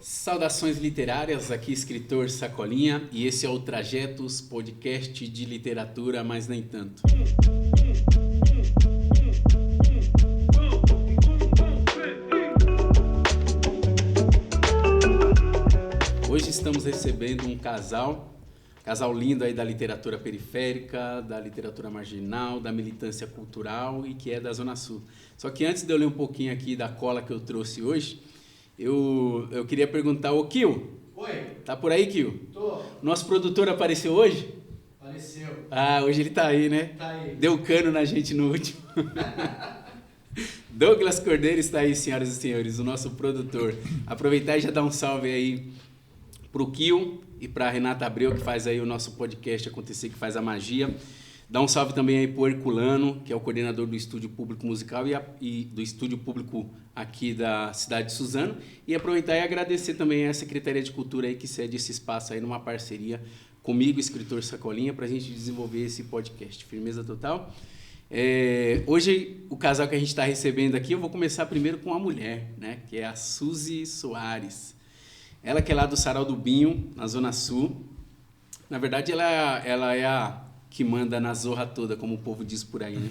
Saudações literárias, aqui escritor Sacolinha e esse é o Trajetos, podcast de literatura, mas nem tanto. Hoje estamos recebendo um casal lindo aí da literatura periférica, da literatura marginal, da militância cultural e que é da Zona Sul. Só que antes de eu ler um pouquinho aqui da cola que eu trouxe hoje, eu queria perguntar, ô Kio. Oi. Tá por aí, Kio? Tô. Nosso produtor apareceu hoje? Apareceu. Ah, hoje ele tá aí, né? Tá aí. Deu cano na gente no último. Douglas Cordeiro está aí, senhoras e senhores, o nosso produtor. Aproveitar e já dar um salve aí pro Kio e pra Renata Abreu, que faz aí o nosso podcast acontecer, que faz a magia. Dá um salve também aí pro Herculano, que é o coordenador do Estúdio Público Musical e do Estúdio Público aqui da cidade de Suzano. E aproveitar e agradecer também a Secretaria de Cultura aí que cede esse espaço aí numa parceria comigo, escritor Sacolinha, pra gente desenvolver esse podcast. Firmeza total. Hoje, o casal que a gente está recebendo aqui, eu vou começar primeiro com uma mulher, né? Que é a Suzy Soares. Ela que é lá do Sarau do Binho, na Zona Sul. Na verdade, ela é a que manda na zorra toda, como o povo diz por aí, né?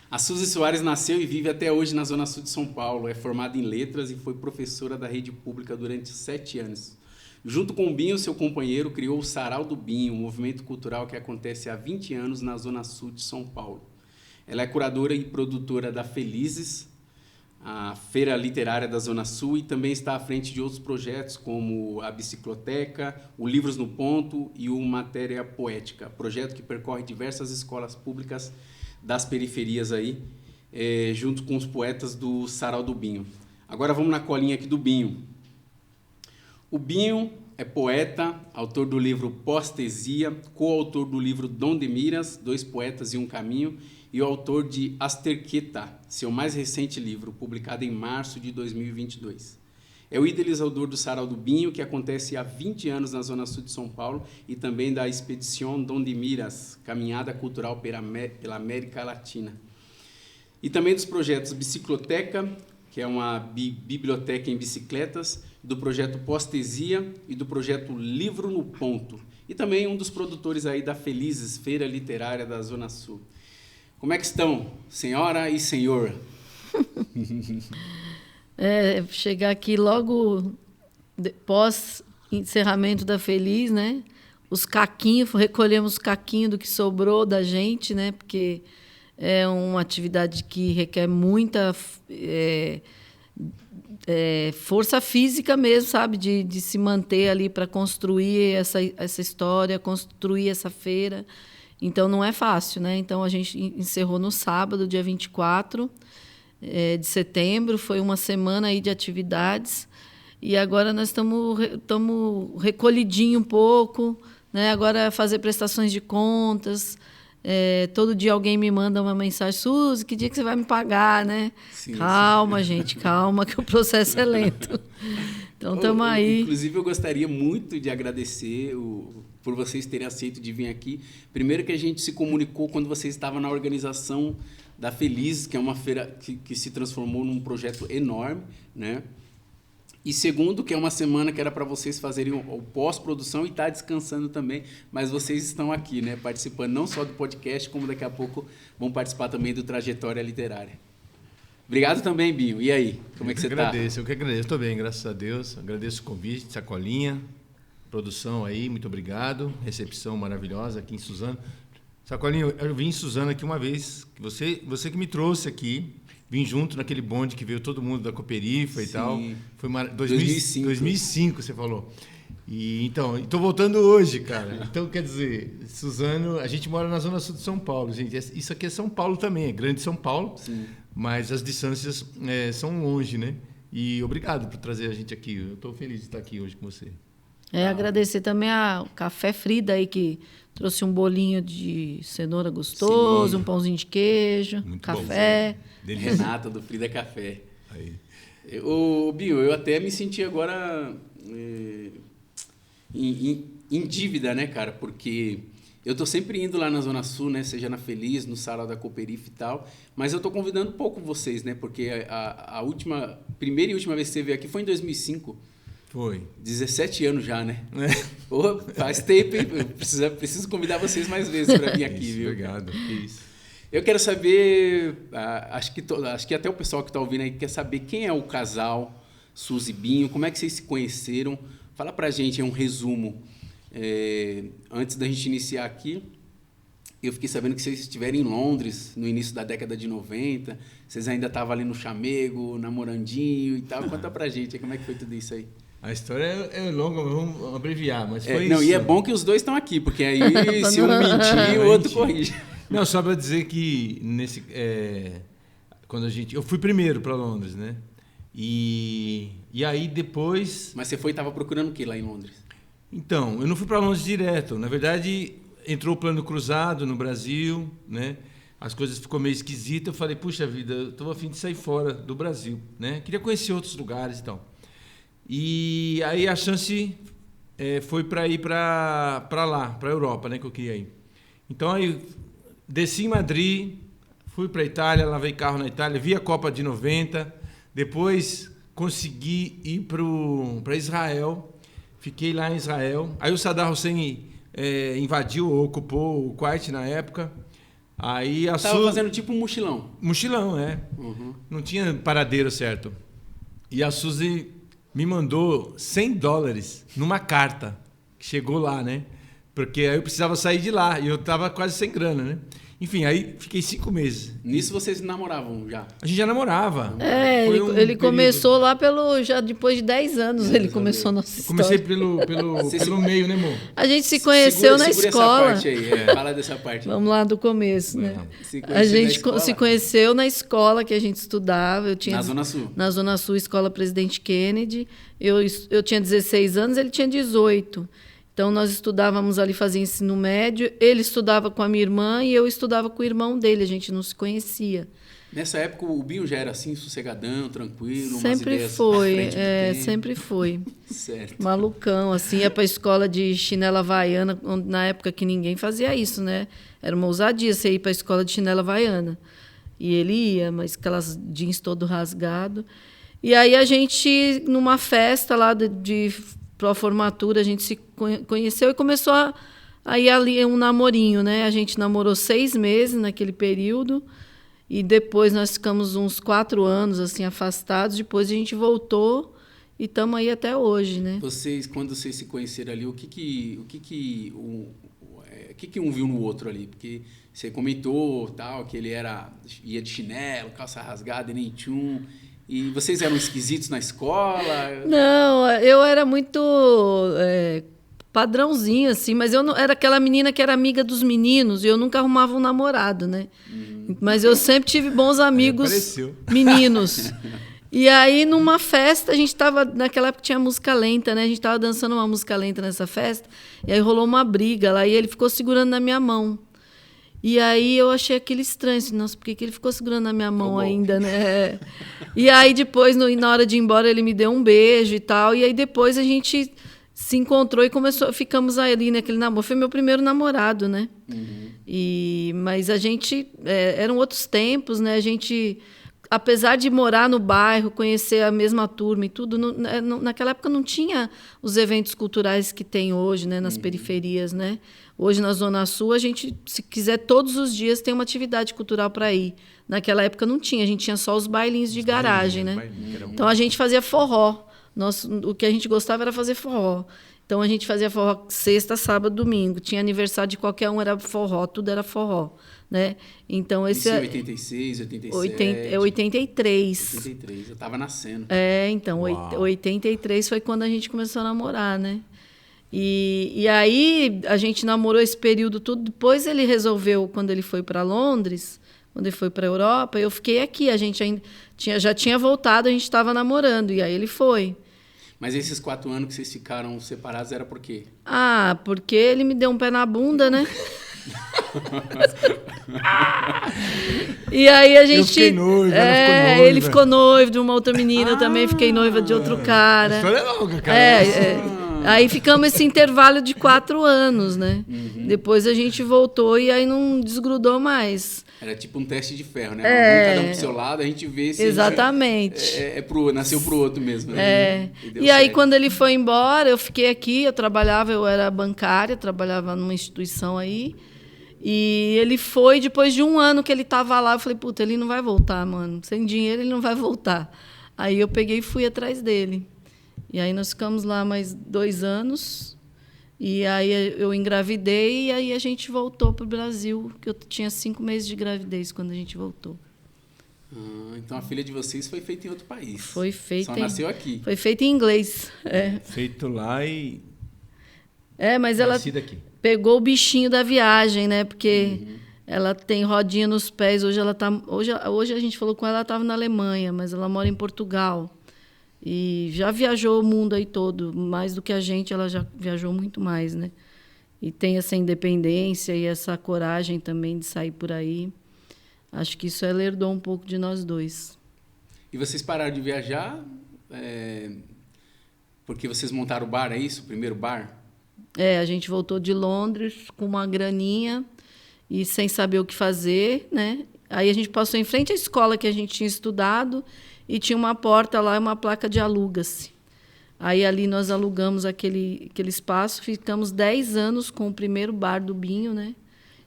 A Suzy Soares nasceu e vive até hoje na Zona Sul de São Paulo. É formada em letras e foi professora da rede pública durante 7 anos. Junto com o Binho, seu companheiro, criou o Sarau do Binho, um movimento cultural que acontece há 20 anos na Zona Sul de São Paulo. Ela é curadora e produtora da Felizes, a Feira Literária da Zona Sul, e também está à frente de outros projetos como a Bicicloteca, o Livros no Ponto e o Matéria Poética, projeto que percorre diversas escolas públicas das periferias aí, junto com os poetas do Sarau do Binho. Agora vamos na colinha aqui do Binho. O Binho é poeta, autor do livro Postesia, coautor do livro Dom de Miras, 2 Poetas e um Caminho, e o autor de Asterqueta, seu mais recente livro, publicado em março de 2022. É o idealizador do Sarau do Binho, que acontece há 20 anos na Zona Sul de São Paulo, e também da Expedição Dom de Miras, caminhada cultural pela América Latina. E também dos projetos Bicicloteca, que é uma biblioteca em bicicletas, do projeto Postesia e do projeto Livro no Ponto. E também um dos produtores aí da Felizes, Feira Literária da Zona Sul. Como é que estão, senhora e senhor? Chegar aqui logo pós encerramento da Feliz, né? Os caquinhos, recolhemos os caquinhos do que sobrou da gente, né? Porque é uma atividade que requer muita força física mesmo, sabe? De se manter ali para construir essa história, construir essa feira. Então, não é fácil, né? Então, a gente encerrou no sábado, dia 24 de setembro. Foi uma semana aí de atividades. E agora nós estamos recolhidinho um pouco, né? Agora fazer prestações de contas. Todo dia alguém me manda uma mensagem: Suzy, que dia que você vai me pagar, né? Sim, calma, sim. Gente, calma, que o processo é lento. Então, estamos aí. Inclusive, eu gostaria muito de agradecer por vocês terem aceito de vir aqui. Primeiro que a gente se comunicou quando vocês estavam na organização da Feliz, que é uma feira que se transformou num projeto enorme, né? E segundo, que é uma semana que era para vocês fazerem o pós-produção e estar descansando também, mas vocês estão aqui, né? Participando não só do podcast, como daqui a pouco vão participar também do Trajetória Literária. Obrigado também, Binho. E aí, como é que você está? Eu que agradeço. Estou bem, graças a Deus. Agradeço o convite, Sacolinha, produção aí, muito obrigado. Recepção maravilhosa aqui em Suzano. Sacolinha, eu vim em Suzano aqui uma vez, você que me trouxe aqui, vim junto naquele bonde que veio todo mundo da Cooperifa e tal. Foi 2005, você falou. E então, estou voltando hoje, cara. Então, quer dizer, Suzano, a gente mora na Zona Sul de São Paulo, gente. Isso aqui é São Paulo também, é grande São Paulo. Sim. Mas as distâncias são longe, né? E obrigado por trazer a gente aqui. Eu estou feliz de estar aqui hoje com você. Agradecer também ao Café Frida aí, que trouxe um bolinho de cenoura gostoso, um pãozinho de queijo, muito café. Bom, Renata do Frida Café. Aí. Ô, Binho, eu até me senti agora em dívida, né, cara? Porque Eu tô sempre indo lá na Zona Sul, né? Seja na Feliz, no Sarau da Cooperife e tal. Mas eu tô convidando pouco vocês, né? Porque a primeira e última vez que você veio aqui foi em 2005. Foi. 17 anos já, né? Pô, faz tempo, hein? Eu preciso convidar vocês mais vezes para vir aqui, Isso, viu? obrigado. Isso. Eu quero saber, acho que até o pessoal que está ouvindo aí quer saber quem é o casal Suzy e Binho, como é que vocês se conheceram. Fala pra gente um resumo. Antes da gente iniciar aqui, eu fiquei sabendo que vocês estiveram em Londres no início da década de 90, vocês ainda estavam ali no chamego, namorandinho e tal. Conta pra gente aí, como é que foi tudo isso aí? A história é longa, mas vamos abreviar, mas foi não, isso. E é bom que os dois estão aqui, porque aí se um mentir, o outro corrige. Não, só para dizer que quando eu fui primeiro para Londres, né? E aí depois... Mas você estava procurando o que lá em Londres? Então, eu não fui para Londres direto. Na verdade, entrou o plano cruzado no Brasil, né? As coisas ficou meio esquisitas. Eu falei, puxa vida, eu estou a fim de sair fora do Brasil, né? Queria conhecer outros lugares e tal. E aí a chance foi para ir para lá, para a Europa, né? Que eu queria ir. Então aí desci em Madrid, fui para a Itália, lavei carro na Itália, vi a Copa de 90, depois consegui ir para Israel, fiquei lá em Israel. Aí o Saddam Hussein invadiu ou ocupou o Kuwait na época. Aí Estava fazendo tipo um mochilão. Mochilão, Uhum. Não tinha paradeiro certo. E a Suzy me mandou $100 numa carta que chegou lá, né? Porque aí eu precisava sair de lá e eu estava quase sem grana, né? Enfim, aí fiquei 5 meses. Nisso vocês namoravam já? A gente já namorava. Ele começou lá já depois de 10 anos, ele começou a nossa história. Comecei pelo meio, né, amor? A gente se conheceu na escola. Essa parte aí, fala dessa parte. Vamos lá do começo, né? A gente se conheceu na escola que a gente estudava. Na Zona Sul? Na Zona Sul, Escola Presidente Kennedy. Eu tinha 16 anos, ele tinha 18. Então, nós estudávamos ali, fazia ensino médio. Ele estudava com a minha irmã e eu estudava com o irmão dele. A gente não se conhecia. Nessa época, o Binho já era assim, sossegadão, tranquilo? Sempre foi, sempre foi. Certo. Malucão, assim, ia para a escola de chinela havaiana, na época que ninguém fazia isso, né? Era uma ousadia você ir para a escola de chinela havaiana. E ele ia, mas aquelas jeans todo rasgado. E aí a gente, numa festa lá para a formatura, a gente se conheceu e começou a ir ali um namorinho, né? A gente namorou 6 meses naquele período e depois nós ficamos uns 4 anos assim afastados. Depois a gente voltou e estamos aí até hoje, né? Quando vocês se conheceram ali, o que um viu no outro ali? Porque você comentou tal que ele ia de chinelo, calça rasgada e nem tchum. E vocês eram esquisitos na escola? Não, eu era muito padrãozinho, assim, mas eu não, era aquela menina que era amiga dos meninos e eu nunca arrumava um namorado, né? Mas eu sempre tive bons amigos meninos. E aí, numa festa, a gente estava... Naquela época tinha música lenta, né? A gente estava dançando uma música lenta nessa festa e aí rolou uma briga lá e ele ficou segurando na minha mão. E aí eu achei aquilo estranho, assim, nossa, por que ele ficou segurando na minha mão ainda, né? E aí depois, na hora de ir embora, ele me deu um beijo e tal, e aí depois a gente se encontrou e ficamos ali naquele namoro. Foi meu primeiro namorado, né? Mas a gente, eram outros tempos, né? A gente, apesar de morar no bairro, conhecer a mesma turma e tudo, naquela época não tinha os eventos culturais que tem hoje, né? Nas periferias, né? Hoje, na Zona Sul, a gente, se quiser, todos os dias tem uma atividade cultural para ir. Naquela época não tinha, a gente tinha só os bailinhos de garagem, né? Então, a gente fazia forró. O que a gente gostava era fazer forró. Então, a gente fazia forró sexta, sábado, domingo. Tinha aniversário de qualquer um, era forró, tudo era forró, né? Então, esse Isso em 86, 87? 83. 83, eu estava nascendo. Então, 83 foi quando a gente começou a namorar, né? E aí a gente namorou esse período todo. Depois ele resolveu, quando ele foi para Londres, quando ele foi para a Europa, eu fiquei aqui. A gente já tinha voltado, a gente estava namorando, e aí ele foi. Mas esses 4 anos que vocês ficaram separados era por quê? Porque ele me deu um pé na bunda, né? E aí a gente... Eu fiquei noiva, ela ficou noiva. Ele ficou noivo de uma outra menina, eu também fiquei noiva de outro cara. A história é longa, cara. Aí ficamos esse intervalo de 4 anos, né? Depois a gente voltou e aí não desgrudou mais. Era tipo um teste de ferro, né? Vamos cada um pro seu lado, a gente vê se Exatamente. nasceu pro outro mesmo. Né? E aí, quando ele foi embora, eu fiquei aqui, eu era bancária, trabalhava numa instituição aí. E ele foi, depois de 1 ano que ele estava lá, eu falei, puta, ele não vai voltar, mano. Sem dinheiro ele não vai voltar. Aí eu peguei e fui atrás dele. E aí nós ficamos lá mais 2 anos. E aí eu engravidei e aí a gente voltou para o Brasil, que eu tinha 5 meses de gravidez quando a gente voltou. Então a filha de vocês foi feita em outro país. Foi feita. Só nasceu aqui. Foi feita em inglês. Feito lá e... mas ela pegou o bichinho da viagem, né? Porque ela tem rodinha nos pés. Hoje a gente falou com ela estava na Alemanha, mas ela mora em Portugal. E já viajou o mundo aí todo, mais do que a gente, ela já viajou muito mais, né? E tem essa independência e essa coragem também de sair por aí. Acho que isso ela herdou um pouco de nós dois. E vocês pararam de viajar porque vocês montaram o bar, é isso? O primeiro bar? A gente voltou de Londres com uma graninha e sem saber o que fazer, né? Aí a gente passou em frente à escola que a gente tinha estudado e tinha uma porta lá e uma placa de aluga-se. Aí ali nós alugamos aquele espaço, ficamos 10 anos com o primeiro bar do Binho, né?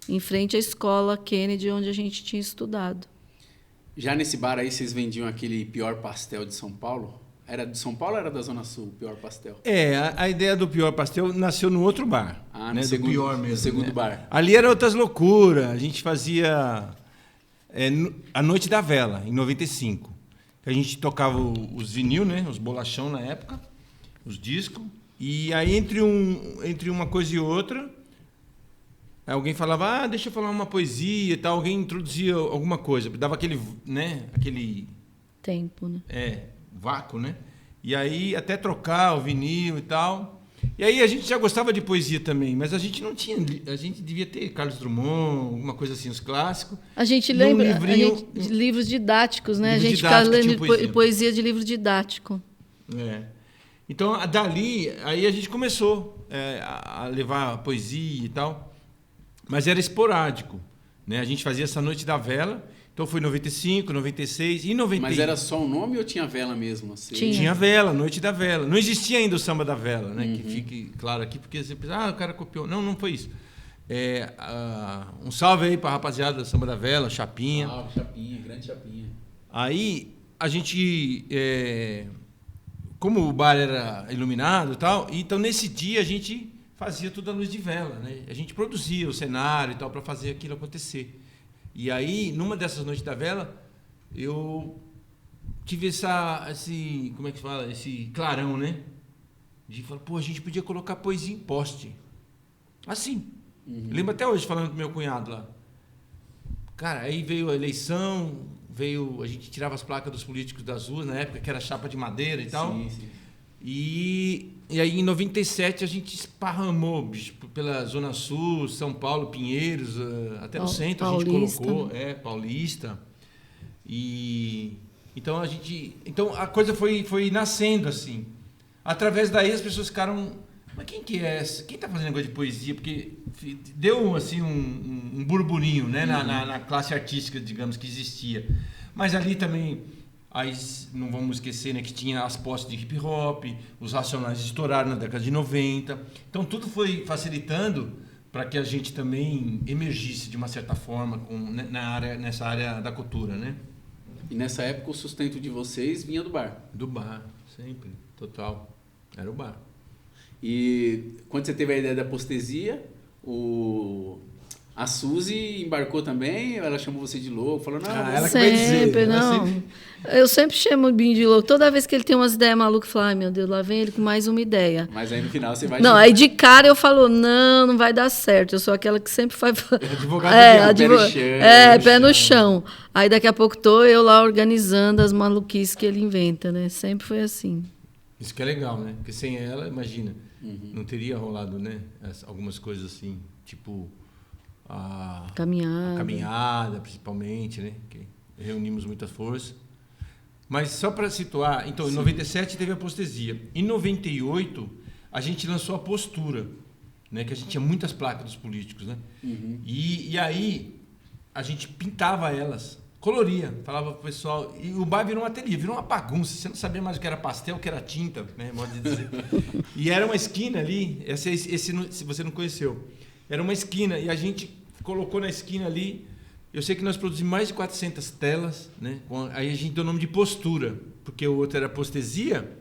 Em frente à escola Kennedy, onde a gente tinha estudado. Já nesse bar aí vocês vendiam aquele pior pastel de São Paulo? Era de São Paulo ou era da Zona Sul, o pior pastel? A ideia do pior pastel nasceu no outro bar. No segundo, do pior mesmo. No segundo bar. Ali era outras loucuras. A gente fazia a Noite da Vela, em 95. A gente tocava os vinil, né? Os bolachão na época, os discos. E aí, entre uma coisa e outra, alguém falava, deixa eu falar uma poesia e tal. Alguém introduzia alguma coisa. Dava aquele tempo, né? Vácuo, né? E aí até trocar o vinil e tal. E aí a gente já gostava de poesia também, mas a gente não tinha, a gente devia ter Carlos Drummond, alguma coisa assim, os clássicos. A gente lembra livros didáticos, né? A gente ficava lendo poesia de livro didático. Então dali aí a gente começou a levar poesia e tal, mas era esporádico, né? A gente fazia essa Noite da Vela. Então foi 95, 96 e 90. Mas era só o nome ou tinha vela mesmo? Assim? Tinha vela, Noite da Vela. Não existia ainda o Samba da Vela, né? Que fique claro aqui, porque você pensa, o cara copiou. Não foi isso. Um salve aí pra rapaziada do Samba da Vela, Chapinha. Salve, Chapinha, grande Chapinha. Aí a gente, como o bar era iluminado e tal, então nesse dia a gente fazia tudo à luz de vela, né? A gente produzia o cenário e tal para fazer aquilo acontecer. E aí, numa dessas Noites da Vela, eu tive esse, como é que fala? Esse clarão, né? De falar, a gente podia colocar poesia em poste. Assim. Eu lembro até hoje falando com meu cunhado lá. Cara, aí veio a eleição, a gente tirava as placas dos políticos das ruas, na época que era chapa de madeira e tal. Sim. E aí, em 97, a gente esparramou, bicho, pela Zona Sul, São Paulo, Pinheiros, até no centro Paulista. A gente colocou, Paulista. E então a coisa foi nascendo assim. Através daí as pessoas ficaram, mas quem que é essa? Quem está fazendo negócio de poesia? Porque deu assim um burburinho, né, na classe artística, digamos, que existia. Mas ali também aí não vamos esquecer, né, que tinha as postes de hip hop, os Racionais estouraram na década de 90. Então tudo foi facilitando para que a gente também emergisse de uma certa forma nessa área da cultura, né? E nessa época o sustento de vocês vinha do bar? Do bar, sempre, total. Era o bar. E quando você teve a ideia da postesia, a Suzy embarcou também, ela chamou você de louco, falou, não... ela sempre, não. Eu sempre chamo o Binho de louco. Toda vez que ele tem umas ideias malucas, eu falo, ai meu Deus, lá vem ele com mais uma ideia. Mas aí no final você vai... Não, aí de cara eu falo, não vai dar certo. Eu sou aquela que sempre faz... pé no chão. Aí daqui a pouco tô eu lá organizando as maluquices que ele inventa, né? Sempre foi assim. Isso que é legal, né? Porque sem ela, imagina, não teria rolado, né? Algumas coisas assim, tipo... A caminhada, principalmente, né? Que reunimos muita força. Mas só para situar, então, em 97 teve a postesia. Em 98, a gente lançou a Postura, né? Que a gente tinha muitas placas dos políticos, né? E aí a gente pintava elas, coloria, falava pro pessoal, e o bar virou um ateliê, virou uma bagunça, você não sabia mais o que era pastel, o que era tinta, né? Modo de dizer. E era uma esquina ali, esse se você não conheceu, era uma esquina, e a gente colocou na esquina ali, eu sei que nós produzimos mais de 400 telas, né? Aí a gente deu o nome de Postura, porque o outro era Postesia.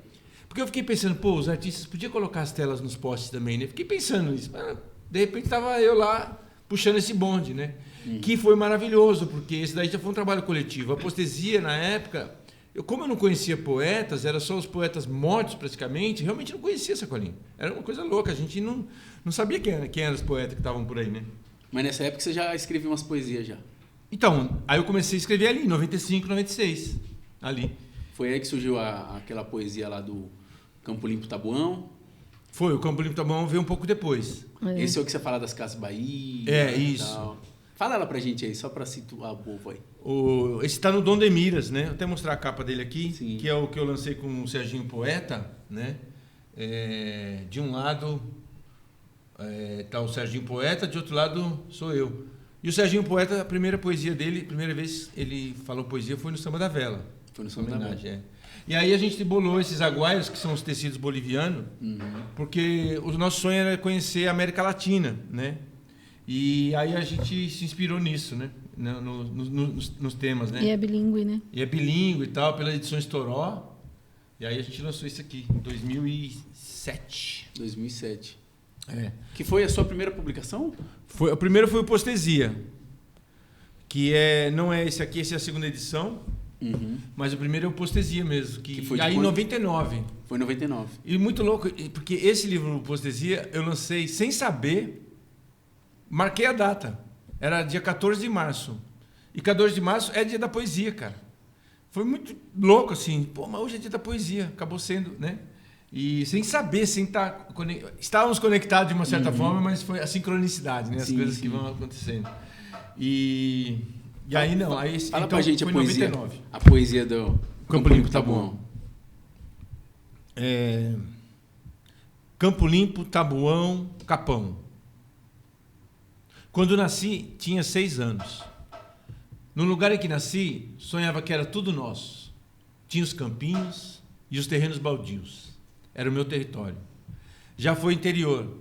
Porque eu fiquei pensando, pô, os artistas podiam colocar as telas nos postes também, né? Fiquei pensando nisso. Mas, de repente estava eu lá puxando esse bonde, né? Que foi maravilhoso, porque esse daí já foi um trabalho coletivo. A Postesia, na época, como eu não conhecia poetas, era só os poetas mortos praticamente, realmente não conhecia Sacolinha. Era uma coisa louca, a gente não sabia quem eram os poetas que estavam por aí, né? Mas nessa época você já escrevia umas poesias já? Então, aí eu comecei a escrever ali, em 95, 96, ali. Foi aí que surgiu aquela poesia lá do Campo Limpo Tabuão? Foi, o Campo Limpo Tabuão veio um pouco depois. Esse é o que você fala das Casas Bahia? É, isso. Tal. Fala ela pra gente aí, só pra situar o povo aí. Esse está no Dom de Miras, né? Vou até mostrar a capa dele aqui, Sim. que é o que eu lancei com o Serginho Poeta, né? De um lado tá o Serginho Poeta, de outro lado sou eu. E o Serginho Poeta, a primeira poesia dele, a primeira vez ele falou poesia foi no Samba da Vela. Foi no Samba da Vela. E aí a gente bolou esses aguaios, que são os tecidos bolivianos, porque o nosso sonho era conhecer a América Latina, né? E aí a gente se inspirou nisso, né? Nos temas, né? E é bilíngue, né? E é bilíngue e tal, pela edição Toró. E aí a gente lançou isso aqui, em 2007. 2007. Que foi a sua primeira publicação? O primeiro foi o Postesia, que não é esse aqui, essa é a segunda edição. Mas o primeiro é o Postesia mesmo, que foi aí em 99. Foi em 99. E muito louco, porque esse livro, Postesia, eu lancei sem saber, marquei a data. Era dia 14 de março. E 14 de março é dia da poesia, cara. Foi muito louco, assim. Pô, mas hoje é dia da poesia. Acabou sendo, né? E sem saber, sem estar... Estávamos conectados de uma certa forma, mas foi a sincronicidade, né? As coisas que vão acontecendo. E aí não, aí fala então, pra gente foi a poesia. 99. A poesia do Campo Limpo Tabuão. Campo Limpo, Tabuão, Capão. Quando nasci, tinha 6 anos. No lugar em que nasci, sonhava que era tudo nosso. Tinha os campinhos e os terrenos baldios. Era o meu território. Já foi interior.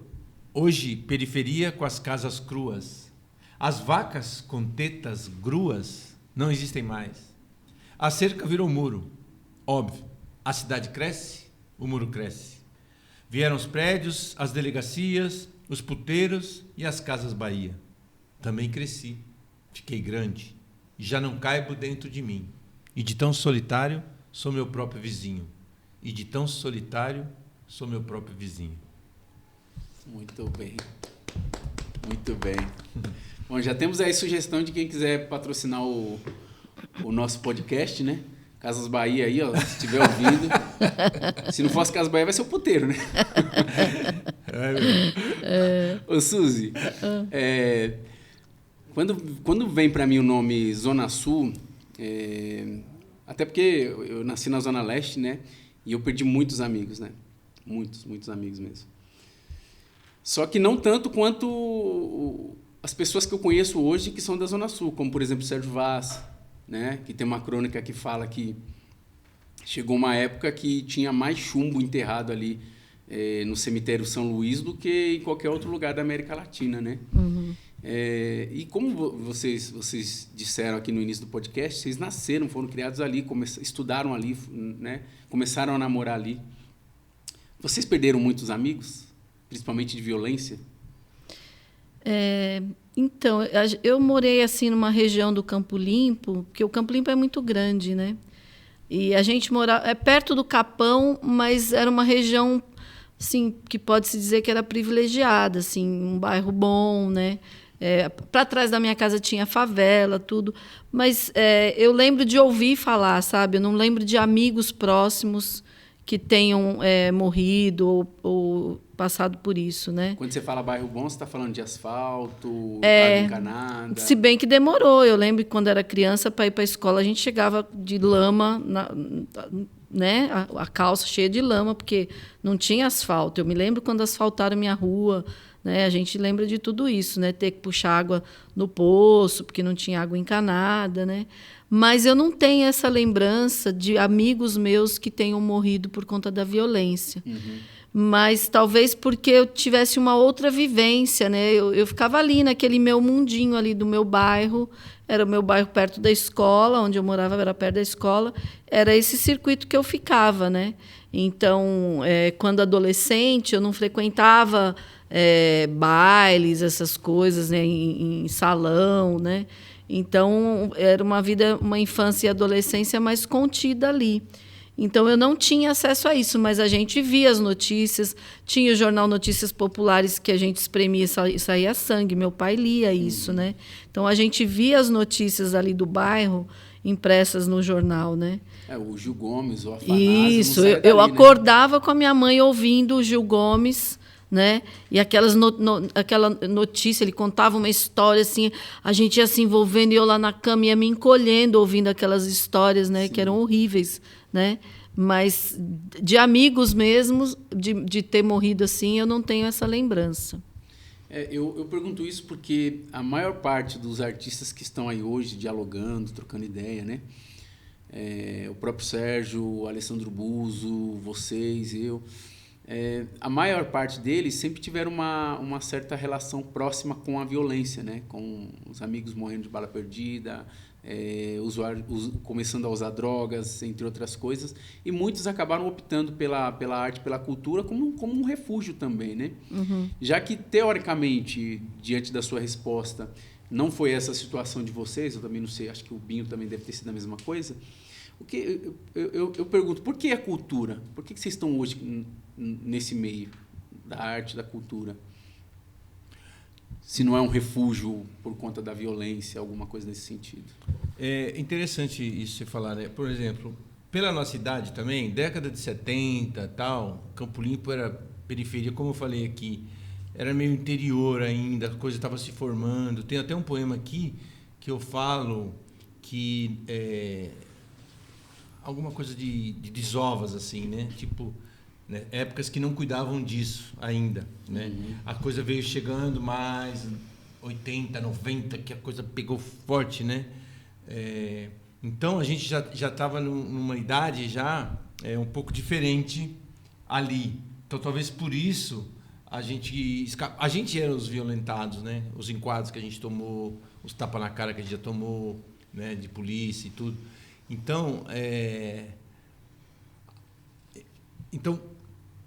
Hoje, periferia com as casas cruas. As vacas com tetas gruas não existem mais. A cerca virou muro. Óbvio, a cidade cresce, o muro cresce. Vieram os prédios, as delegacias, os puteiros e as casas Bahia. Também cresci, fiquei grande e já não caibo dentro de mim. E de tão solitário, sou meu próprio vizinho. E de tão solitário, sou meu próprio vizinho. Muito bem. Muito bem. Bom, já temos aí sugestão de quem quiser patrocinar o nosso podcast, né? Casas Bahia aí, ó, se estiver ouvindo. Se não fosse Casas Bahia, vai ser o puteiro, né? Ô, Suzy, quando vem para mim o nome Zona Sul, até porque eu nasci na Zona Leste, né? E eu perdi muitos amigos, né? Muitos amigos mesmo. Só que não tanto quanto as pessoas que eu conheço hoje que são da Zona Sul, como, por exemplo, o Sérgio Vaz, né? Que tem uma crônica que fala que chegou uma época que tinha mais chumbo enterrado ali no cemitério São Luís do que em qualquer outro lugar da América Latina, né? E como vocês disseram aqui no início do podcast, vocês nasceram, foram criados ali, estudaram ali, né? Começaram a namorar ali. Vocês perderam muitos amigos, principalmente de violência? Então, eu morei assim numa região do Campo Limpo, porque o Campo Limpo é muito grande, né? E a gente morava perto do Capão, mas era uma região assim, que pode-se dizer que era privilegiada, assim, um bairro bom, né? Para trás da minha casa tinha favela, tudo. Mas eu lembro de ouvir falar, sabe? Eu não lembro de amigos próximos que tenham morrido ou passado por isso, né? Quando você fala bairro bom, você está falando de asfalto, água encanada? Se bem que demorou. Eu lembro que quando era criança, para ir para a escola, a gente chegava de lama né, a calça cheia de lama, porque não tinha asfalto. Eu me lembro quando asfaltaram minha rua, né, a gente lembra de tudo isso, né, ter que puxar água no poço, porque não tinha água encanada, né? Mas eu não tenho essa lembrança de amigos meus que tenham morrido por conta da violência. Mas talvez porque eu tivesse uma outra vivência, né? Eu ficava ali naquele meu mundinho ali do meu bairro, era o meu bairro perto da escola, onde eu morava era perto da escola, era esse circuito que eu ficava, né? Então, quando adolescente, eu não frequentava bailes, essas coisas, né? em salão, né? Então, era uma infância e adolescência mais contida ali. Então, eu não tinha acesso a isso, mas a gente via as notícias, tinha o jornal Notícias Populares que a gente espremia e saía sangue, meu pai lia isso, né? Então, a gente via as notícias ali do bairro impressas no jornal, né? O Gil Gomes, o Afanásio. Isso, eu acordava com a minha mãe ouvindo o Gil Gomes, né? E aquela notícia, ele contava uma história assim, a gente ia se envolvendo e eu lá na cama ia me encolhendo ouvindo aquelas histórias, né? Sim. Que eram horríveis, né? Mas de amigos mesmo, de ter morrido assim, eu não tenho essa lembrança. Eu pergunto isso porque a maior parte dos artistas que estão aí hoje dialogando, trocando ideia, né? O próprio Sérgio, o Alessandro Buzo, vocês, eu... a maior parte deles sempre tiveram uma certa relação próxima com a violência, né? Com os amigos morrendo de bala perdida, começando a usar drogas, entre outras coisas. E muitos acabaram optando pela arte, pela cultura, como um refúgio também, né? Já que, teoricamente, diante da sua resposta, não foi essa a situação de vocês, eu também não sei, acho que o Binho também deve ter sido a mesma coisa. Eu pergunto, por que a cultura? Por que vocês estão hoje nesse meio da arte, da cultura? Se não é um refúgio por conta da violência, alguma coisa nesse sentido. É interessante isso você falar, né? Por exemplo, pela nossa idade também, década de 70, tal, Campo Limpo era periferia, como eu falei aqui, era meio interior ainda, a coisa estava se formando. Tem até um poema aqui que eu falo que alguma coisa de desovas, assim, né? Tipo, né? Épocas que não cuidavam disso ainda, né? A coisa veio chegando mais 80, 90, que a coisa pegou forte, né? Então a gente já estava numa idade já um pouco diferente ali. Então talvez por isso a gente era os violentados, né? Os enquadros que a gente tomou, os tapas na cara que a gente já tomou, né? De polícia e tudo. Então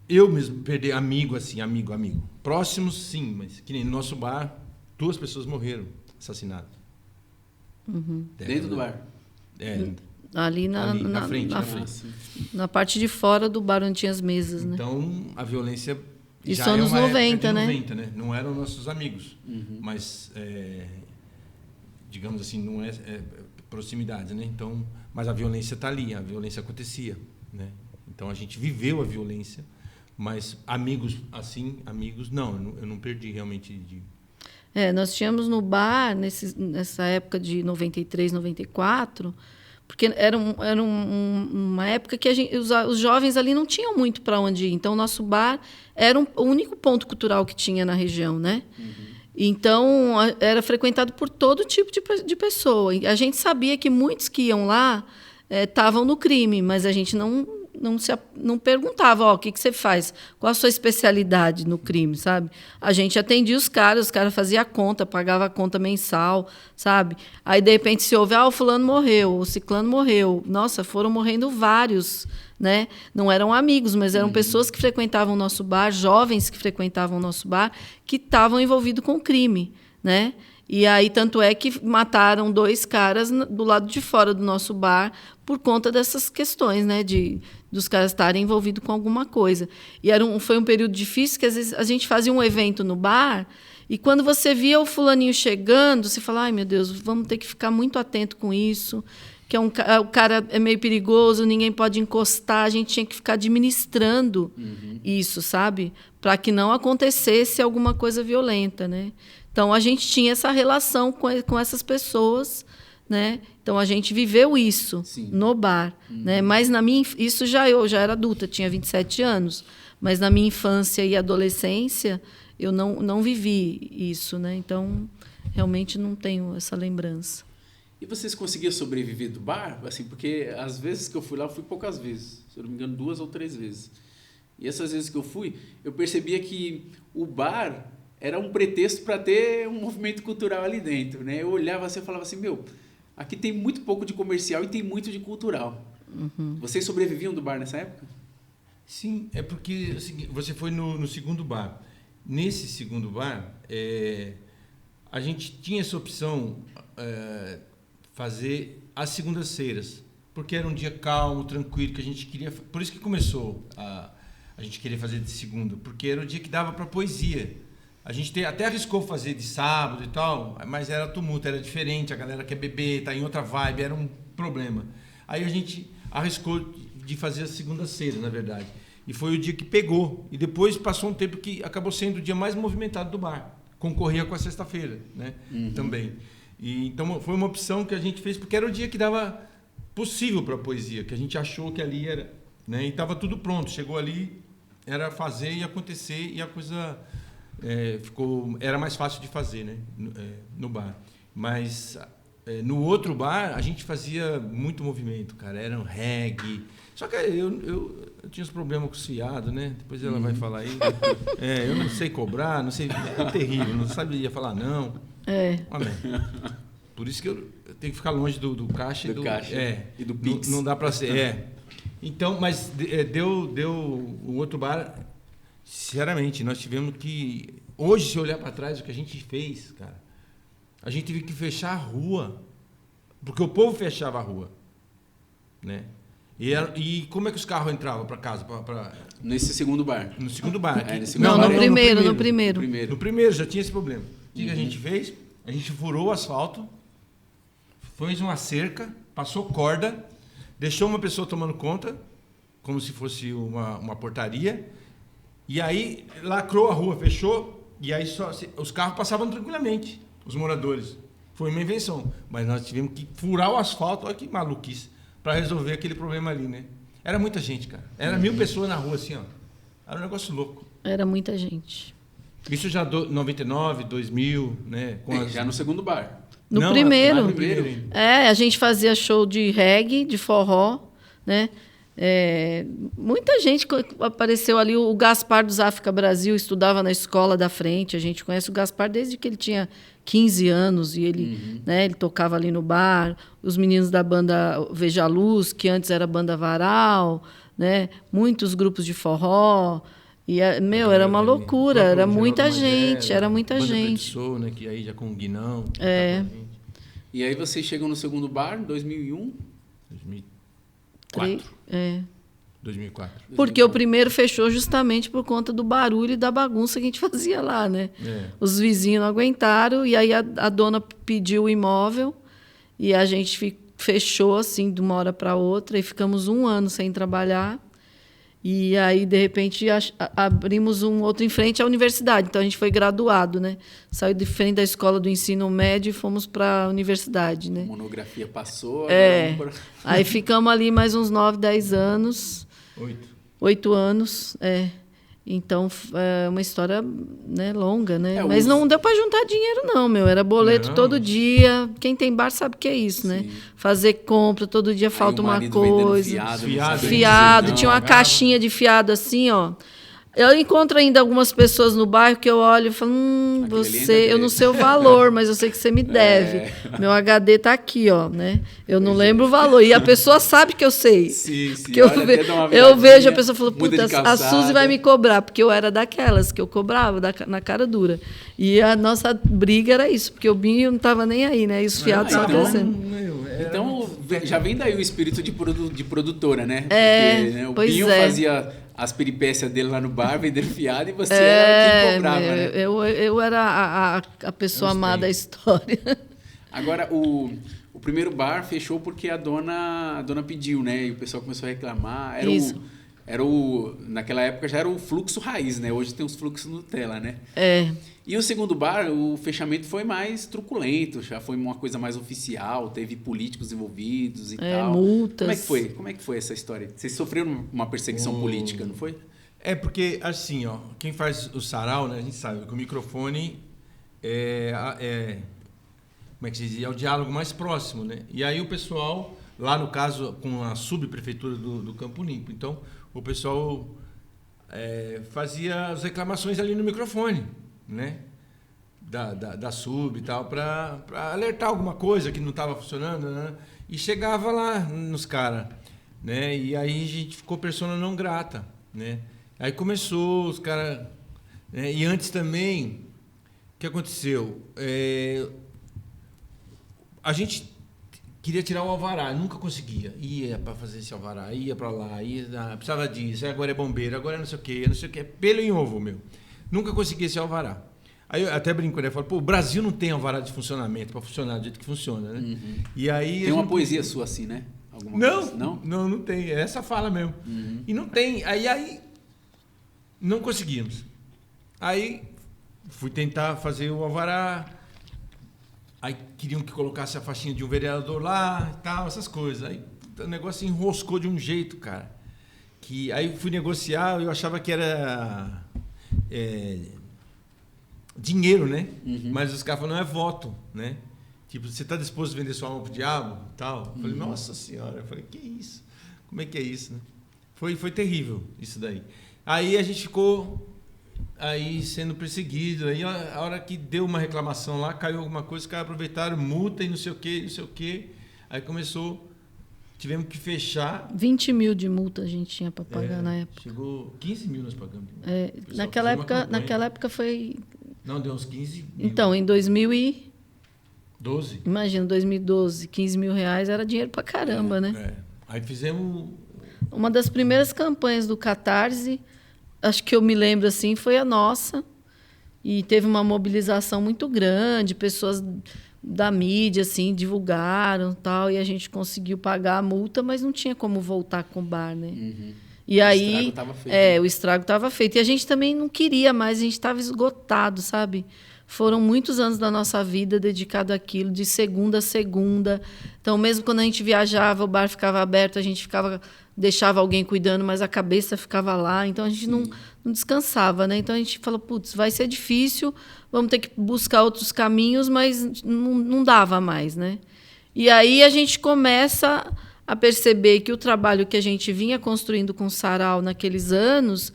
eu mesmo perdi amigo. Próximos, sim, mas que nem no nosso bar, 2 pessoas morreram assassinadas. Dentro do bar? Ali na frente. Na parte de fora do bar onde tinha as mesas, né? Então, a violência isso já anos 90, né? 90, né? Não eram nossos amigos, mas, digamos assim, não proximidade, né? Então, mas a violência está ali, a violência acontecia, né? Então, a gente viveu a violência, mas amigos, não, eu não perdi realmente de... nós tínhamos no bar, nessa época de 93, 94, porque era uma época que os jovens ali não tinham muito para onde ir. Então, o nosso bar era o único ponto cultural que tinha na região, né? Então, era frequentado por todo tipo de pessoa. A gente sabia que muitos que iam lá estavam no crime, mas a gente não perguntava, o que você faz? Qual a sua especialidade no crime, sabe? A gente atendia os caras faziam a conta, pagava a conta mensal, sabe? Aí, de repente, se ouve, o fulano morreu, o ciclano morreu. Nossa, foram morrendo vários, né? Não eram amigos, mas eram pessoas que frequentavam o nosso bar, jovens que frequentavam o nosso bar, que estavam envolvidos com crime, né? E aí, tanto é que mataram 2 caras do lado de fora do nosso bar por conta dessas questões, né? Dos caras estarem envolvidos com alguma coisa. E foi um período difícil, que às vezes a gente fazia um evento no bar e quando você via o fulaninho chegando, você fala, ai, meu Deus, vamos ter que ficar muito atento com isso, que o cara é meio perigoso, ninguém pode encostar, a gente tinha que ficar administrando isso, sabe? Para que não acontecesse alguma coisa violenta, né? Então, a gente tinha essa relação com essas pessoas, né? Então a gente viveu isso no bar, né? Mas isso eu já era adulta, tinha 27 anos, mas na minha infância e adolescência eu não vivi isso, né? Então realmente não tenho essa lembrança. E vocês conseguiam sobreviver do bar? Assim, porque as vezes que eu fui lá, eu fui poucas vezes. Se eu não me engano, 2 ou 3 vezes. E essas vezes que eu fui, eu percebia que o bar era um pretexto para ter um movimento cultural ali dentro, né? Eu olhava assim e falava assim, aqui tem muito pouco de comercial e tem muito de cultural. Vocês sobreviviam do bar nessa época? Sim, é porque você foi no segundo bar. Nesse segundo bar, a gente tinha essa opção fazer as segundas-feiras, porque era um dia calmo, tranquilo, que a gente queria... Por isso que começou a gente queria fazer de segunda, porque era o dia que dava para poesia. A gente até arriscou fazer de sábado e tal, mas era tumulto, era diferente, a galera quer beber, tá em outra vibe, era um problema. Aí a gente arriscou de fazer as segundas-feiras, na verdade. E foi o dia que pegou. E depois passou um tempo que acabou sendo o dia mais movimentado do bar. Concorria com a sexta-feira, né? Também. E, então foi uma opção que a gente fez, porque era o dia que dava possível para a poesia, que a gente achou que ali era... Né? E estava tudo pronto. Chegou ali, era fazer e acontecer, e a coisa... era mais fácil de fazer, né? No bar. Mas no outro bar a gente fazia muito movimento, cara. Era um reggae. Só que eu tinha uns problemas com o fiado, né? Depois ela vai falar aí. Eu não sei cobrar, não sei. É terrível, não sabia falar não. Olha, por isso que eu tenho que ficar longe do caixa e do caixa e do Pix. Não dá para ser. Então, mas deu o outro bar. Sinceramente, nós tivemos que... Hoje, se olhar para trás, o que a gente fez, cara, a gente teve que fechar a rua, porque o povo fechava a rua, né? E como é que os carros entravam para casa? Nesse segundo bar? No segundo bar. No primeiro. No primeiro já tinha esse problema. O que a gente fez? A gente furou o asfalto, fez uma cerca, passou corda, deixou uma pessoa tomando conta, como se fosse uma portaria, e aí lacrou a rua, fechou, e aí os carros passavam tranquilamente, os moradores. Foi uma invenção, mas nós tivemos que furar o asfalto, olha que maluquice, para resolver aquele problema ali, né? Era muita gente, cara. Era 1000 pessoas na rua, assim, ó. Era um negócio louco. Era muita gente. Isso já 99, 2000, né? Já no segundo bar. No primeiro. A gente fazia show de reggae, de forró, né? Muita gente apareceu ali. O Gaspar dos África Brasil estudava na escola da frente. A gente conhece o Gaspar desde que ele tinha 15 anos e ele, né, ele tocava ali no bar. Os meninos da banda Veja a Luz, que antes era a banda Varal, né? Muitos grupos de forró. E, era uma loucura, era muita gente, era muita gente. Soul, né, que aí já com o Guinão. E aí vocês chegam no segundo bar em 2001? 2004. 2004. Porque o primeiro fechou justamente por conta do barulho e da bagunça que a gente fazia lá, né? Os vizinhos não aguentaram e aí a dona pediu o imóvel e a gente fechou assim de uma hora para outra e ficamos 1 ano sem trabalhar. E aí, de repente, abrimos um outro em frente à universidade. Então, a gente foi graduado, né? Saiu de frente da escola do ensino médio e fomos para a universidade, né? A monografia passou. Aí ficamos ali mais uns 9, 10 anos. 8 anos, Então, é uma história, né, longa, né? Mas não deu para juntar dinheiro, não, meu. Era boleto todo dia. Quem tem bar sabe o que é isso, né? Fazer compra, todo dia falta uma coisa. Fiado. Tinha uma caixinha de fiado assim, ó. Eu encontro ainda algumas pessoas no bairro que eu olho e falo, eu não sei o valor, mas eu sei que você me deve. Meu HD tá aqui, ó, né? Eu não lembro o valor. E a pessoa sabe que eu sei. Sim. Que eu vejo a pessoa falando, puta, a Suzy vai me cobrar, porque eu era daquelas que eu cobrava na cara dura. E a nossa briga era isso, porque o Binho não tava nem aí, né? E os fiados só crescendo. Então, já vem daí o espírito de produtora, né? Porque, né, o Binho fazia as peripécias dele lá no bar, vendendo fiado, e você era quem cobrava, né? Eu era a pessoa má da história. Agora, o primeiro bar fechou porque a dona pediu, né? E o pessoal começou a reclamar. naquela época já era o fluxo raiz, né? Hoje tem os fluxos Nutella, né? É. E o segundo bar, o fechamento foi mais truculento, já foi uma coisa mais oficial, teve políticos envolvidos e tal. Multas. Como é que foi essa história? Vocês sofreram uma perseguição política, não foi? É porque, assim, ó, quem faz o sarau, né, a gente sabe que o microfone como é que se diz? É o diálogo mais próximo, né? E aí o pessoal, lá no caso, com a subprefeitura do Campo Limpo, então o pessoal fazia as reclamações ali no microfone, né? Da sub e tal, para alertar alguma coisa que não estava funcionando, né? E chegava lá nos caras, né? E aí a gente ficou persona não grata, né? Aí começou os caras, né? E antes também, o que aconteceu? A gente queria tirar o alvará, nunca conseguia. Ia para fazer esse alvará, ia para lá, precisava disso, agora é bombeiro, agora é não sei o quê, pelo em ovo, meu. Nunca conseguia esse alvará. Aí eu até brinco, né? Eu falo, pô, o Brasil não tem alvará de funcionamento para funcionar do jeito que funciona, né? Uhum. E aí tem uma poesia sua assim, né? Não tem. É essa fala mesmo. Uhum. E não tem. Aí não conseguimos. Aí fui tentar fazer o alvará. Aí queriam que colocasse a faixinha de um vereador lá e tal, essas coisas. Aí o negócio enroscou de um jeito, cara. Que aí fui negociar, eu achava que era dinheiro, né? Uhum. Mas os caras falaram, não é voto, né? Tipo, você está disposto a vender sua alma pro diabo e tal? Eu falei, nossa senhora. Eu falei, que isso? Como é que é isso, né? Foi terrível isso daí. Aí a gente ficou sendo perseguido. Aí a hora que deu uma reclamação lá, caiu alguma coisa, os caras aproveitaram, multa e não sei o quê. Aí começou, tivemos que fechar. 20 mil de multa a gente tinha para pagar na época. Chegou 15 mil nós pagamos. Naquela época foi... Não, deu uns 15 mil. Então, em 12. Imagina, 2012, 15 mil reais era dinheiro pra caramba, né? Aí fizemos... Uma das primeiras campanhas do Catarse, acho que eu me lembro assim, foi a nossa. E teve uma mobilização muito grande, pessoas da mídia assim, divulgaram tal, e a gente conseguiu pagar a multa, mas não tinha como voltar com o bar, né? Uhum. E aí, o estrago estava feito. O estrago estava feito. E a gente também não queria mais, a gente estava esgotado, sabe? Foram muitos anos da nossa vida dedicado àquilo, de segunda a segunda. Então, mesmo quando a gente viajava, o bar ficava aberto, a gente deixava alguém cuidando, mas a cabeça ficava lá. Então, a gente não descansava, né? Então, a gente falou, putz, vai ser difícil, vamos ter que buscar outros caminhos, mas não dava mais, né? E aí a gente começa a perceber que o trabalho que a gente vinha construindo com o Sarau naqueles anos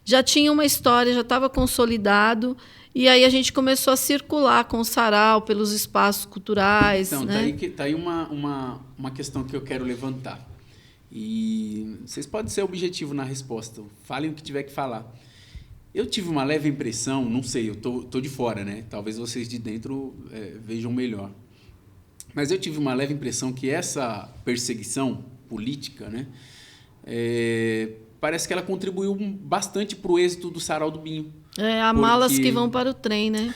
já tinha uma história, já estava consolidado, e aí a gente começou a circular com o Sarau pelos espaços culturais. Então, né? tá aí uma questão que eu quero levantar. E vocês podem ser objetivo na resposta, falem o que tiver que falar. Eu tive uma leve impressão, não sei, eu tô de fora, né? Talvez vocês de dentro vejam melhor. Mas eu tive uma leve impressão que essa perseguição política, né, parece que ela contribuiu bastante para o êxito do Sarau do Binho. Há malas que vão para o trem, né?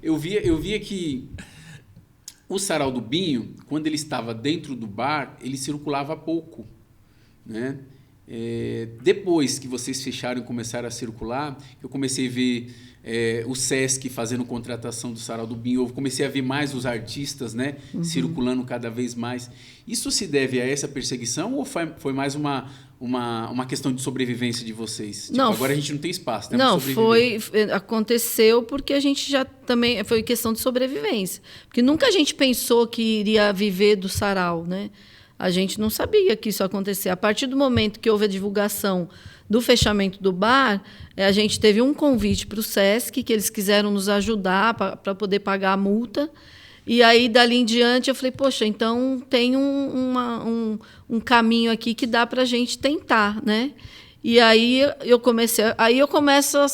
Eu via que o Sarau do Binho, quando ele estava dentro do bar, ele circulava pouco, né? Depois que vocês fecharam e começaram a circular, eu comecei a ver o Sesc fazendo contratação do Sarau do Binho, eu comecei a ver mais os artistas, né, circulando cada vez mais. Isso se deve a essa perseguição ou foi mais uma questão de sobrevivência de vocês? Tipo, agora a gente não tem espaço, né? Não, aconteceu porque a gente já também... Foi questão de sobrevivência. Porque nunca a gente pensou que iria viver do Sarau, né? A gente não sabia que isso ia acontecer. A partir do momento que houve a divulgação do fechamento do bar, a gente teve um convite para o Sesc, que eles quiseram nos ajudar para poder pagar a multa. E aí, dali em diante, eu falei, poxa, então tem um caminho aqui que dá para a gente tentar, né? E aí eu começo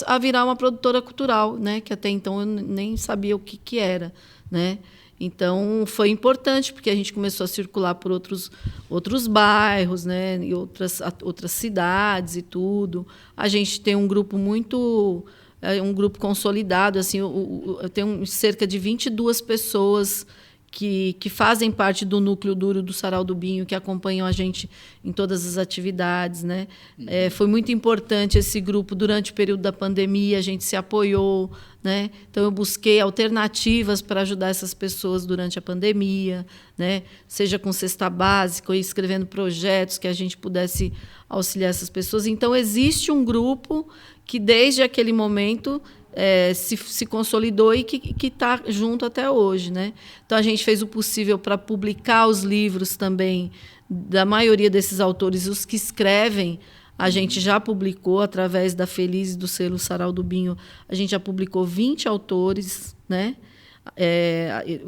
a virar uma produtora cultural, né? Que até então eu nem sabia o que era, né? Então, foi importante, porque a gente começou a circular por outros bairros, né, e outras cidades e tudo. A gente tem um grupo um grupo consolidado. Assim, eu tenho cerca de 22 pessoas que fazem parte do núcleo duro do Sarau do Binho, que acompanham a gente em todas as atividades, né? Foi muito importante esse grupo durante o período da pandemia, a gente se apoiou, né? Então eu busquei alternativas para ajudar essas pessoas durante a pandemia, né? Seja com cesta básica ou escrevendo projetos que a gente pudesse auxiliar essas pessoas. Então existe um grupo que desde aquele momento se consolidou e que está junto até hoje, né? Então a gente fez o possível para publicar os livros também da maioria desses autores, os que escrevem. A gente já publicou através da Feliz e do selo Sarau do Binho, a gente já publicou 20 autores, né?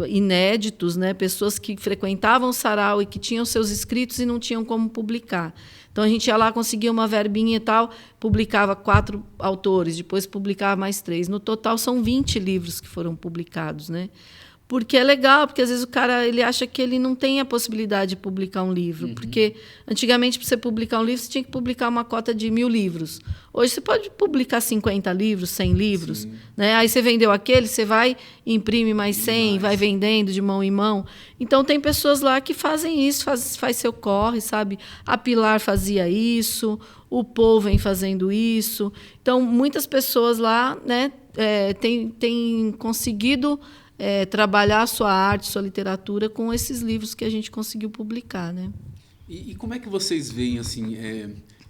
Inéditos, né? Pessoas que frequentavam o sarau e que tinham seus escritos e não tinham como publicar. Então a gente ia lá, conseguia uma verbinha e tal, publicava 4 autores, depois publicava mais 3. No total são 20 livros que foram publicados, né? Porque é legal, porque às vezes o cara ele acha que ele não tem a possibilidade de publicar um livro. Porque antigamente, para você publicar um livro, você tinha que publicar uma cota de 1000 livros. Hoje você pode publicar 50 livros, 100 livros. Né? Aí você vendeu aquele, você vai, imprime mais 100, vai vendendo de mão em mão. Então tem pessoas lá que fazem isso, faz seu corre, sabe? A Pilar fazia isso, o Paul vem fazendo isso. Então, muitas pessoas lá, né, têm conseguido trabalhar a sua arte, sua literatura com esses livros que a gente conseguiu publicar, né? E como é que vocês veem assim,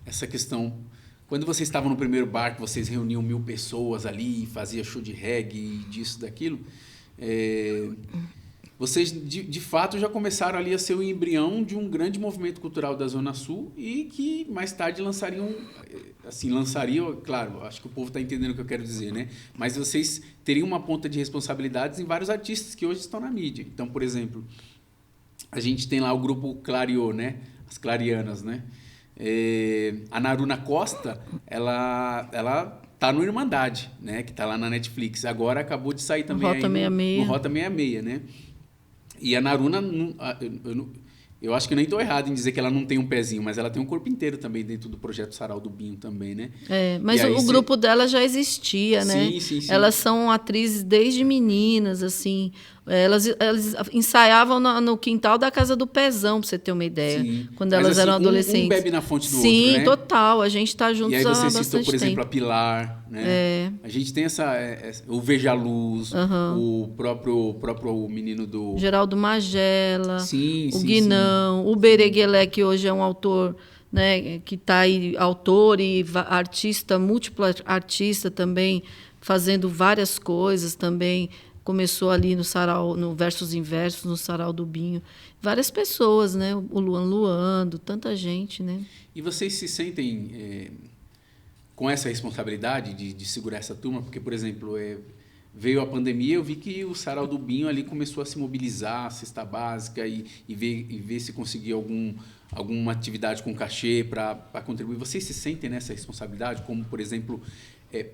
essa questão? Quando vocês estavam no primeiro barco, vocês reuniam 1000 pessoas ali, fazia show de reggae, disso, daquilo. Vocês, de fato, já começaram ali a ser o embrião de um grande movimento cultural da Zona Sul e que mais tarde lançariam, claro, acho que o povo está entendendo o que eu quero dizer, né? Mas vocês teriam uma ponta de responsabilidades em vários artistas que hoje estão na mídia. Então, por exemplo, a gente tem lá o grupo Clariô, né? As Clarianas, né? A Naruna Costa, ela tá no Irmandade, né? Que tá lá na Netflix. Agora acabou de sair também Rota 66. No Rota 66, né? E a Naruna, eu acho que nem estou errado em dizer que ela não tem um pezinho, mas ela tem um corpo inteiro também dentro do projeto Sarau do Binho também, né? Mas o grupo dela já existia, né? Sim. Elas são atrizes desde meninas, assim. Elas ensaiavam no quintal da casa do Pezão, para você ter uma ideia. Sim. Quando Mas, elas eram assim, adolescentes. Um bebe na fonte do outro, Sim, né? total. A gente está juntos há bastante tempo. E aí você citou, por exemplo, a Pilar, né? A gente tem o Veja Luz, o próprio menino do... Geraldo Magela, o Guinão, sim. o Bereguelé, que hoje é um autor, né, que está aí, autor e artista, múltiplo artista também, fazendo várias coisas também. Começou ali no Sarau, no Versos Inversos, no Sarau do Binho. Várias pessoas, né? O Luan Luando, tanta gente, né? E vocês se sentem com essa responsabilidade de segurar essa turma? Porque, por exemplo, veio a pandemia, eu vi que o Sarau do Binho ali começou a se mobilizar, a cesta básica, e ver se conseguia alguma atividade com cachê para contribuir. Vocês se sentem nessa responsabilidade? Como, por exemplo...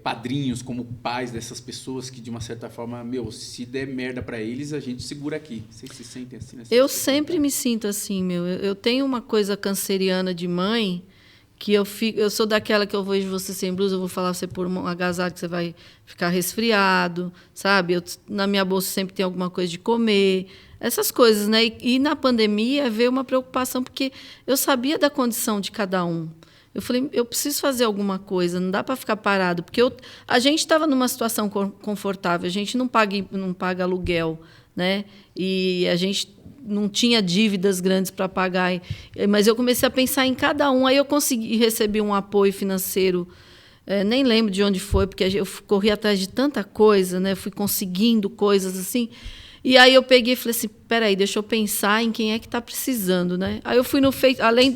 padrinhos, como pais dessas pessoas que, de uma certa forma, se der merda para eles, a gente segura aqui. Vocês se sentem assim? Eu sempre me sinto assim, Eu tenho uma coisa canceriana de mãe, que eu sou daquela que eu vejo você sem blusa, eu vou falar você por um agasalho que você vai ficar resfriado, sabe? Na minha bolsa sempre tem alguma coisa de comer, essas coisas, né? E na pandemia veio uma preocupação, porque eu sabia da condição de cada um. Eu falei, eu preciso fazer alguma coisa, não dá para ficar parado, porque a gente estava numa situação confortável, a gente não paga aluguel, né? E a gente não tinha dívidas grandes para pagar, mas eu comecei a pensar em cada um, aí eu consegui receber um apoio financeiro, nem lembro de onde foi, porque eu corri atrás de tanta coisa, né? Fui conseguindo coisas assim. E aí eu peguei e falei assim, peraí, deixa eu pensar em quem é que está precisando, né? Aí eu fui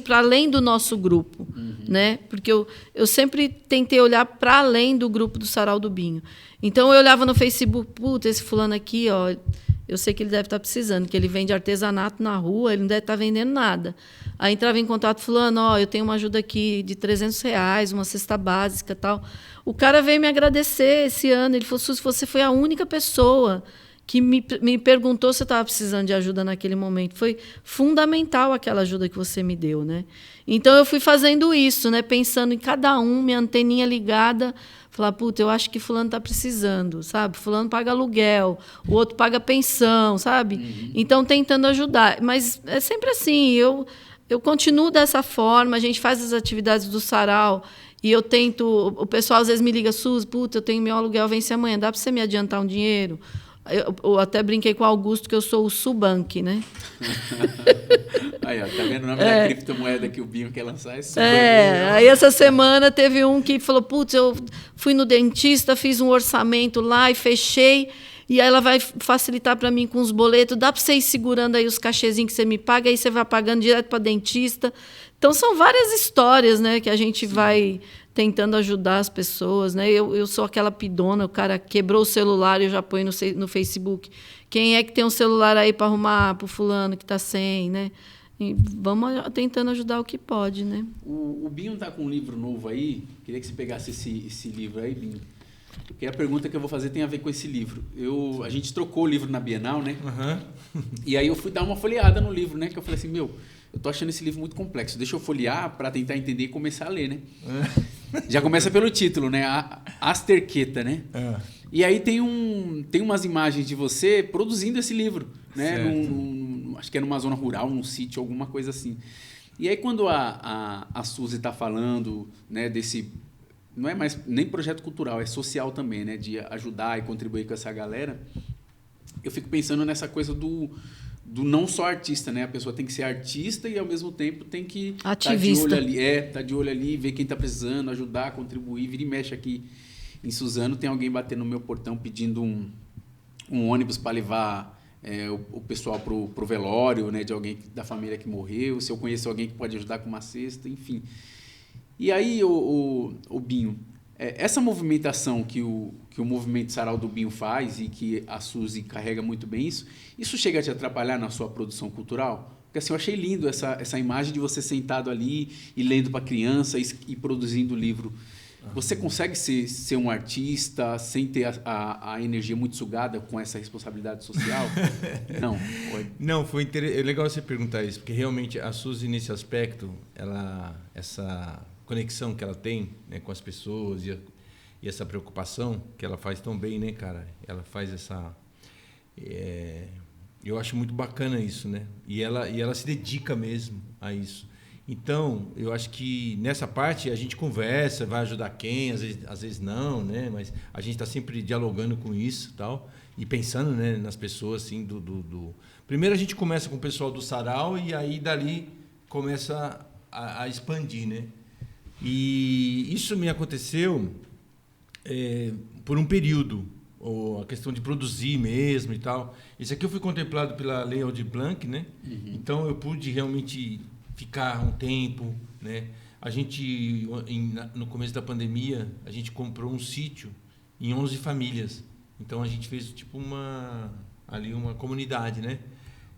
para além do nosso grupo, né? Porque eu sempre tentei olhar para além do grupo do Sarau do Binho. Então eu olhava no Facebook, puta, esse fulano aqui, ó, eu sei que ele deve estar precisando, que ele vende artesanato na rua, ele não deve estar vendendo nada. Aí entrava em contato fulano, ó, eu tenho uma ajuda aqui de R$300, uma cesta básica, tal. O cara veio me agradecer esse ano, ele falou, Suzy, você foi a única pessoa que me perguntou se eu estava precisando de ajuda naquele momento. Foi fundamental aquela ajuda que você me deu, né? Então, eu fui fazendo isso, né? Pensando em cada um, minha anteninha ligada, falar, puta, eu acho que fulano está precisando, sabe? Fulano paga aluguel, o outro paga pensão, sabe? Então, tentando ajudar. Mas é sempre assim, eu continuo dessa forma, a gente faz as atividades do sarau e eu tento... O pessoal às vezes me liga, Suzy, puta, eu tenho meu aluguel, vence amanhã, dá para você me adiantar um dinheiro? Eu até brinquei com o Augusto que eu sou o Subank, né? Aí, ó, tá vendo o nome da criptomoeda que o Binho quer lançar? Aí essa semana teve um que falou, putz, eu fui no dentista, fiz um orçamento lá e fechei, e aí ela vai facilitar para mim com os boletos, dá para você ir segurando aí os cachezinhos que você me paga, aí você vai pagando direto para dentista. Então, são várias histórias, né, que a gente vai tentando ajudar as pessoas, né? Eu sou aquela pidona, o cara quebrou o celular e eu já ponho no Facebook. Quem é que tem um celular aí para arrumar para o fulano que está sem, né? E vamos tentando ajudar o que pode, né? O Binho está com um livro novo aí. Queria que você pegasse esse livro aí, Binho. Porque a pergunta que eu vou fazer tem a ver com esse livro. A gente trocou o livro na Bienal, né? E aí eu fui dar uma folheada no livro, né? Que eu falei assim, eu tô achando esse livro muito complexo. Deixa eu folhear para tentar entender e começar a ler, né? Já começa pelo título, né? Asterqueta, né? E aí tem umas imagens de você produzindo esse livro, né? Acho que é numa zona rural, num sítio, alguma coisa assim. E aí quando a Suzy está falando, né, desse... Não é mais nem projeto cultural, é social também, né? De ajudar e contribuir com essa galera. Eu fico pensando nessa coisa do não só artista, né? A pessoa tem que ser artista e, ao mesmo tempo, tem que ativista. Tá de olho ali, ver quem está precisando, ajudar, contribuir. Vira e mexe aqui em Suzano, tem alguém batendo no meu portão pedindo um ônibus para levar o pessoal pro velório, né? De alguém da família que morreu. Se eu conheço alguém que pode ajudar com uma cesta, enfim. E aí, o Binho, essa movimentação que o movimento Sarau do Binho faz e que a Suzy carrega muito bem isso chega a te atrapalhar na sua produção cultural? Porque assim, eu achei lindo essa imagem de você sentado ali e lendo para criança e produzindo livro. Você consegue ser um artista sem ter a energia muito sugada com essa responsabilidade social? Não. Não, é legal você perguntar isso, porque realmente a Suzy, nesse aspecto, essa conexão que ela tem, né, com as pessoas e essa preocupação que ela faz tão bem, né, cara? Ela faz essa... eu acho muito bacana isso, né? E ela se dedica mesmo a isso. Então, eu acho que nessa parte a gente conversa, vai ajudar quem, às vezes não, né? Mas a gente está sempre dialogando com isso, tal, e pensando, né, nas pessoas, assim, Primeiro a gente começa com o pessoal do sarau e aí dali começa a expandir, né? E isso me aconteceu por um período, ou a questão de produzir mesmo e tal. Esse aqui eu fui contemplado pela Lei Aldir Blanc, né? Então eu pude realmente ficar um tempo, né? A gente, no começo da pandemia, a gente comprou um sítio em 11 famílias. Então a gente fez tipo uma comunidade, né?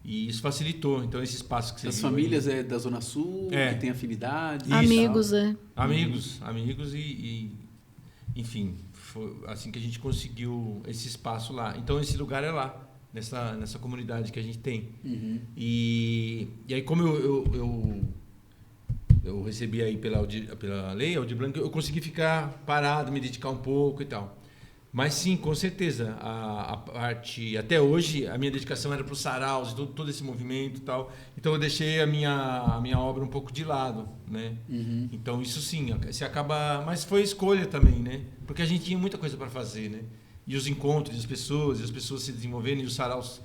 E isso facilitou. Então esse espaço que você As viu famílias aí, da Zona Sul, que tem afinidade. Amigos, Amigos e enfim, foi assim que a gente conseguiu esse espaço lá. Então esse lugar é lá. Nessa comunidade que a gente tem. E aí, como eu recebi aí pela Lei Aldir Blanc, eu consegui ficar parado, me dedicar um pouco e tal. Mas sim, com certeza, a parte... Até hoje, a minha dedicação era para os saraus, todo esse movimento e tal. Então, eu deixei a minha obra um pouco de lado, né? Então, isso sim, se acaba... Mas foi escolha também, né? Porque a gente tinha muita coisa para fazer, né? E os encontros, as pessoas se desenvolvendo, e os saraus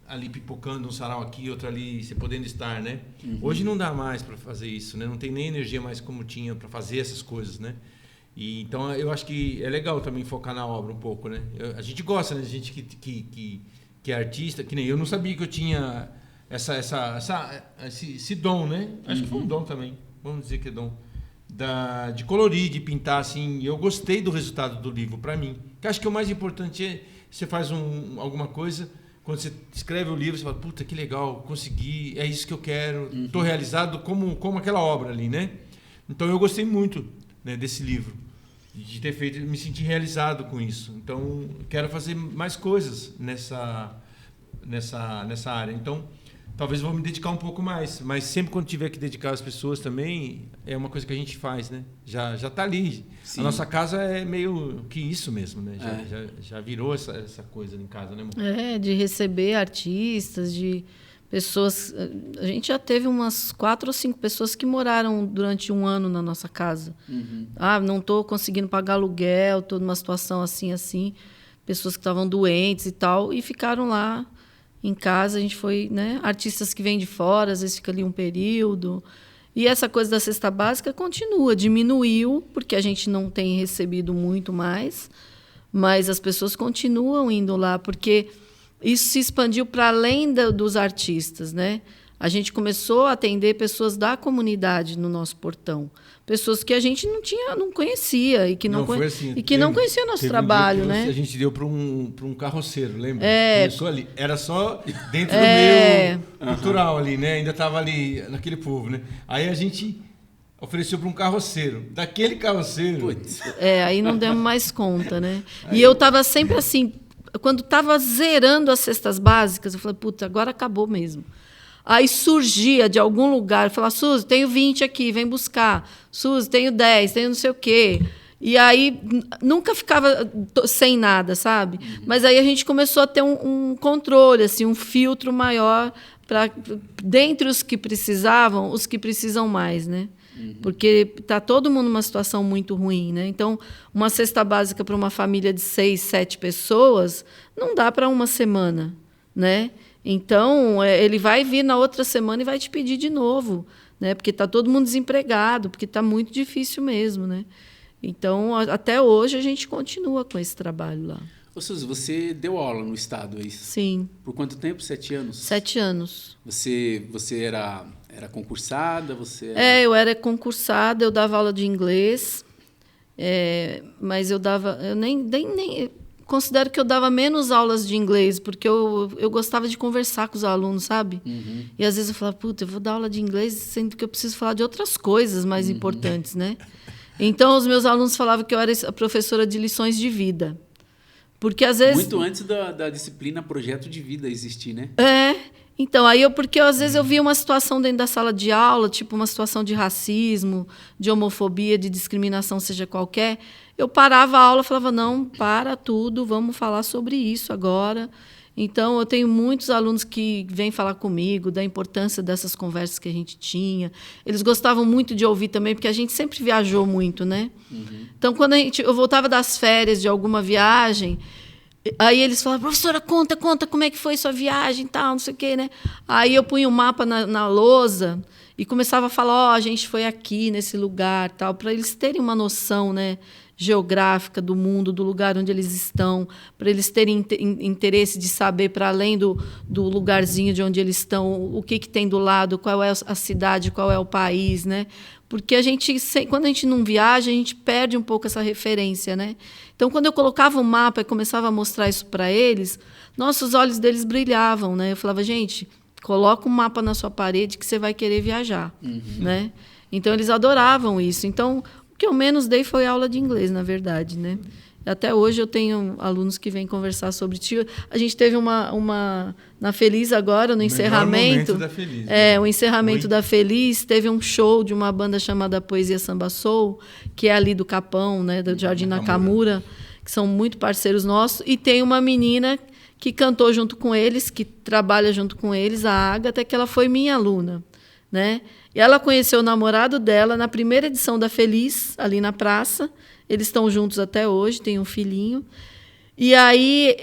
ali pipocando, um sarau aqui, outro ali, você podendo estar, né? Hoje não dá mais para fazer isso, né? Não tem nem energia mais como tinha para fazer essas coisas, né? E, então, eu acho que é legal também focar na obra um pouco, né? A gente gosta, né? A gente que é artista, que nem eu não sabia que eu tinha esse dom, né? Acho que foi um dom também, vamos dizer que é dom. De colorir, de pintar, assim. Eu gostei do resultado do livro, para mim. Que acho que o mais importante é você faz alguma coisa, quando você escreve o livro, você fala, puta, que legal, consegui, é isso que eu quero, estou realizado como aquela obra ali, né? Então eu gostei muito, né, desse livro. de ter feito, me sentir realizado com isso. Então, quero fazer mais coisas nessa área. Então, talvez vou me dedicar um pouco mais, mas sempre quando tiver que dedicar às pessoas também, é uma coisa que a gente faz, né? Já está ali. Sim. A nossa casa é meio que isso mesmo, né? Já virou essa coisa em casa, né, amor? De receber artistas, de pessoas... A gente já teve umas 4 ou 5 pessoas que moraram durante um ano na nossa casa. Uhum. Não estou conseguindo pagar aluguel, estou numa situação assim. Pessoas que estavam doentes e tal, e ficaram lá em casa. A gente foi, né? Artistas que vêm de fora, às vezes fica ali um período. E essa coisa da cesta básica continua, diminuiu, porque a gente não tem recebido muito mais, mas as pessoas continuam indo lá, porque isso se expandiu para além dos artistas, né? A gente começou a atender pessoas da comunidade no nosso portão. Pessoas que a gente não conhecia e que não conhecia o nosso trabalho, né? A gente deu para um carroceiro, lembra? Começou ali. Era só dentro do meio cultural ali, né? Ainda estava ali naquele povo, né? Aí a gente ofereceu para um carroceiro. Daquele carroceiro... Putz. Aí não demos mais conta, né? E eu estava sempre assim... Quando estava zerando as cestas básicas, eu falei, puta, agora acabou mesmo. Aí surgia de algum lugar, eu falava, Suzy, tenho 20 aqui, vem buscar. Suzy, tenho 10, tenho não sei o quê. E aí nunca ficava sem nada, sabe? Uhum. Mas aí a gente começou a ter um controle, assim, um filtro maior para, dentre os que precisavam, os que precisam mais, né? Porque está todo mundo numa situação muito ruim, né? Então, uma cesta básica para uma família de 6, 7 pessoas não dá para uma semana, né? Então, ele vai vir na outra semana e vai te pedir de novo, né? Porque está todo mundo desempregado, porque está muito difícil mesmo, né? Então, até hoje, a gente continua com esse trabalho lá. Ô, Suzy, você deu aula no estado, é isso? Sim. Por quanto tempo? 7 anos? 7 anos. Você era concursada? Eu era concursada, eu dava aula de inglês, mas eu nem considero que eu dava menos aulas de inglês, porque eu gostava de conversar com os alunos, sabe? Uhum. E às vezes eu falava, puta, eu vou dar aula de inglês, sendo que eu preciso falar de outras coisas mais importantes, né? Então, os meus alunos falavam que eu era a professora de lições de vida. Porque às vezes... Muito antes da disciplina projeto de vida existir, né? Então, porque às vezes eu via uma situação dentro da sala de aula, tipo uma situação de racismo, de homofobia, de discriminação, seja qualquer, eu parava a aula e falava, não, para tudo, vamos falar sobre isso agora. Então, eu tenho muitos alunos que vêm falar comigo da importância dessas conversas que a gente tinha. Eles gostavam muito de ouvir também, porque a gente sempre viajou muito, né? Uhum. Então, quando eu voltava das férias de alguma viagem... Aí eles falavam, professora, conta como é que foi sua viagem e tal, não sei o quê, né? Aí eu punha o mapa na lousa e começava a falar, a gente foi aqui, nesse lugar, tal, para eles terem uma noção, né, geográfica do mundo, do lugar onde eles estão, para eles terem interesse de saber, para além do lugarzinho de onde eles estão, o que tem do lado, qual é a cidade, qual é o país, né? Porque quando a gente não viaja, a gente perde um pouco essa referência, né? Então, quando eu colocava o mapa e começava a mostrar isso para eles, os olhos deles brilhavam, né? Eu falava, gente, coloca um mapa na sua parede que você vai querer viajar, né? Então, eles adoravam isso. Então, o que eu menos dei foi aula de inglês, na verdade, né? Até hoje eu tenho alunos que vêm conversar sobre tio. A gente teve uma na Feliz agora, no encerramento. Da Feliz, o encerramento da Feliz, teve um show de uma banda chamada Poesia Samba Soul, que é ali do Capão, né, do Jardim Nakamura, que são muito parceiros nossos, e tem uma menina que cantou junto com eles, que trabalha junto com eles, a Agatha, que ela foi minha aluna, né? E ela conheceu o namorado dela na primeira edição da Feliz, ali na praça. Eles estão juntos até hoje, têm um filhinho. E aí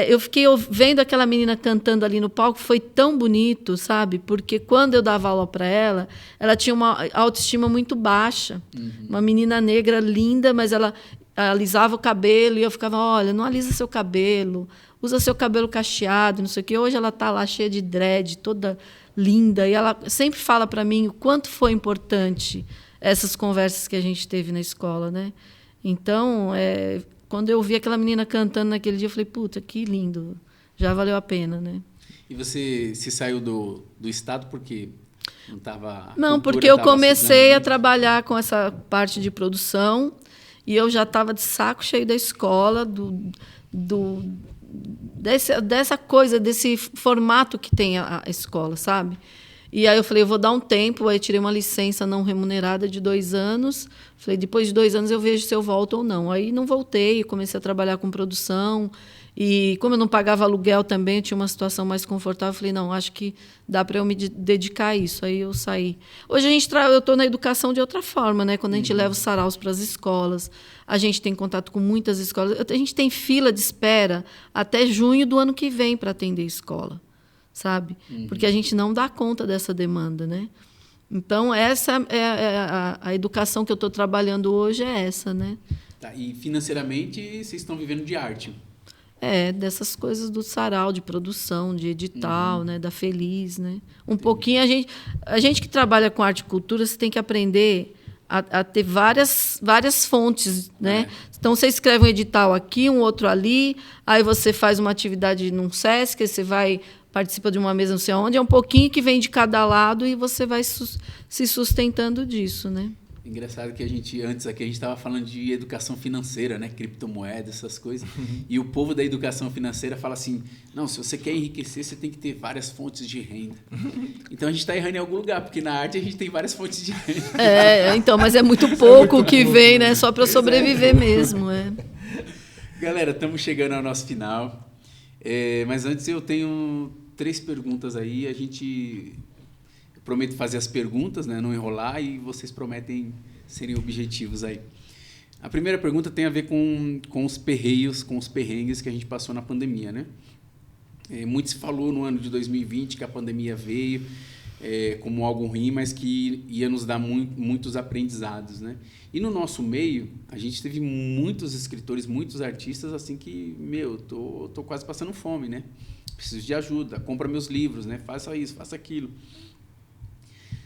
eu fiquei vendo aquela menina cantando ali no palco, foi tão bonito, sabe? Porque quando eu dava aula para ela tinha uma autoestima muito baixa. Uma menina negra linda, mas ela alisava o cabelo e eu ficava, olha, não alisa seu cabelo, usa seu cabelo cacheado, não sei o quê. Hoje ela está lá cheia de dread, toda linda. E ela sempre fala para mim o quanto foi importante essas conversas que a gente teve na escola, né? Então, quando eu vi aquela menina cantando naquele dia, eu falei, puta, que lindo, já valeu a pena, né? E você se saiu do estado porque não estava... Não, porque eu comecei a trabalhar com essa parte de produção e eu já estava de saco cheio da escola, dessa coisa, desse formato que tem a escola, sabe? E aí eu falei, eu vou dar um tempo, aí tirei uma licença não remunerada de 2 anos. Falei, depois de 2 anos eu vejo se eu volto ou não. Aí não voltei, comecei a trabalhar com produção. E como eu não pagava aluguel também, eu tinha uma situação mais confortável. Falei, não, acho que dá para eu me dedicar a isso. Aí eu saí. Hoje eu estou na educação de outra forma, né? Quando a gente leva os saraus para as escolas, a gente tem contato com muitas escolas. A gente tem fila de espera até junho do ano que vem para atender escola, sabe? Porque a gente não dá conta dessa demanda, né? Então, essa é a educação que eu estou trabalhando hoje é essa, né? Tá, e financeiramente, vocês estão vivendo de arte? Dessas coisas do sarau, de produção, de edital, né, da Feliz, né? Pouquinho a gente que trabalha com arte e cultura, você tem que aprender a ter várias fontes, né? Então você escreve um edital aqui, um outro ali, aí você faz uma atividade num SESC, você participa de uma mesa não sei onde, é um pouquinho que vem de cada lado e você vai se sustentando disso, né? Engraçado que antes aqui a gente estava falando de educação financeira, né? Criptomoedas, essas coisas. E o povo da educação financeira fala assim, não, se você quer enriquecer, você tem que ter várias fontes de renda. Então a gente está errando em algum lugar, porque na arte a gente tem várias fontes de renda. Então, mas é muito pouco o que vem, né? Só para sobreviver mesmo. Galera, estamos chegando ao nosso final. Mas antes eu tenho 3 perguntas aí. Eu prometo fazer as perguntas, né? Não enrolar, e vocês prometem serem objetivos aí. A primeira pergunta tem a ver com os perrengues que a gente passou na pandemia, né? Muito se falou no ano de 2020 que a pandemia veio como algo ruim, mas que ia nos dar muitos aprendizados, né? E no nosso meio, a gente teve muitos escritores, muitos artistas, assim que, tô quase passando fome, né? Preciso de ajuda, compra meus livros, né? Faça isso, faça aquilo.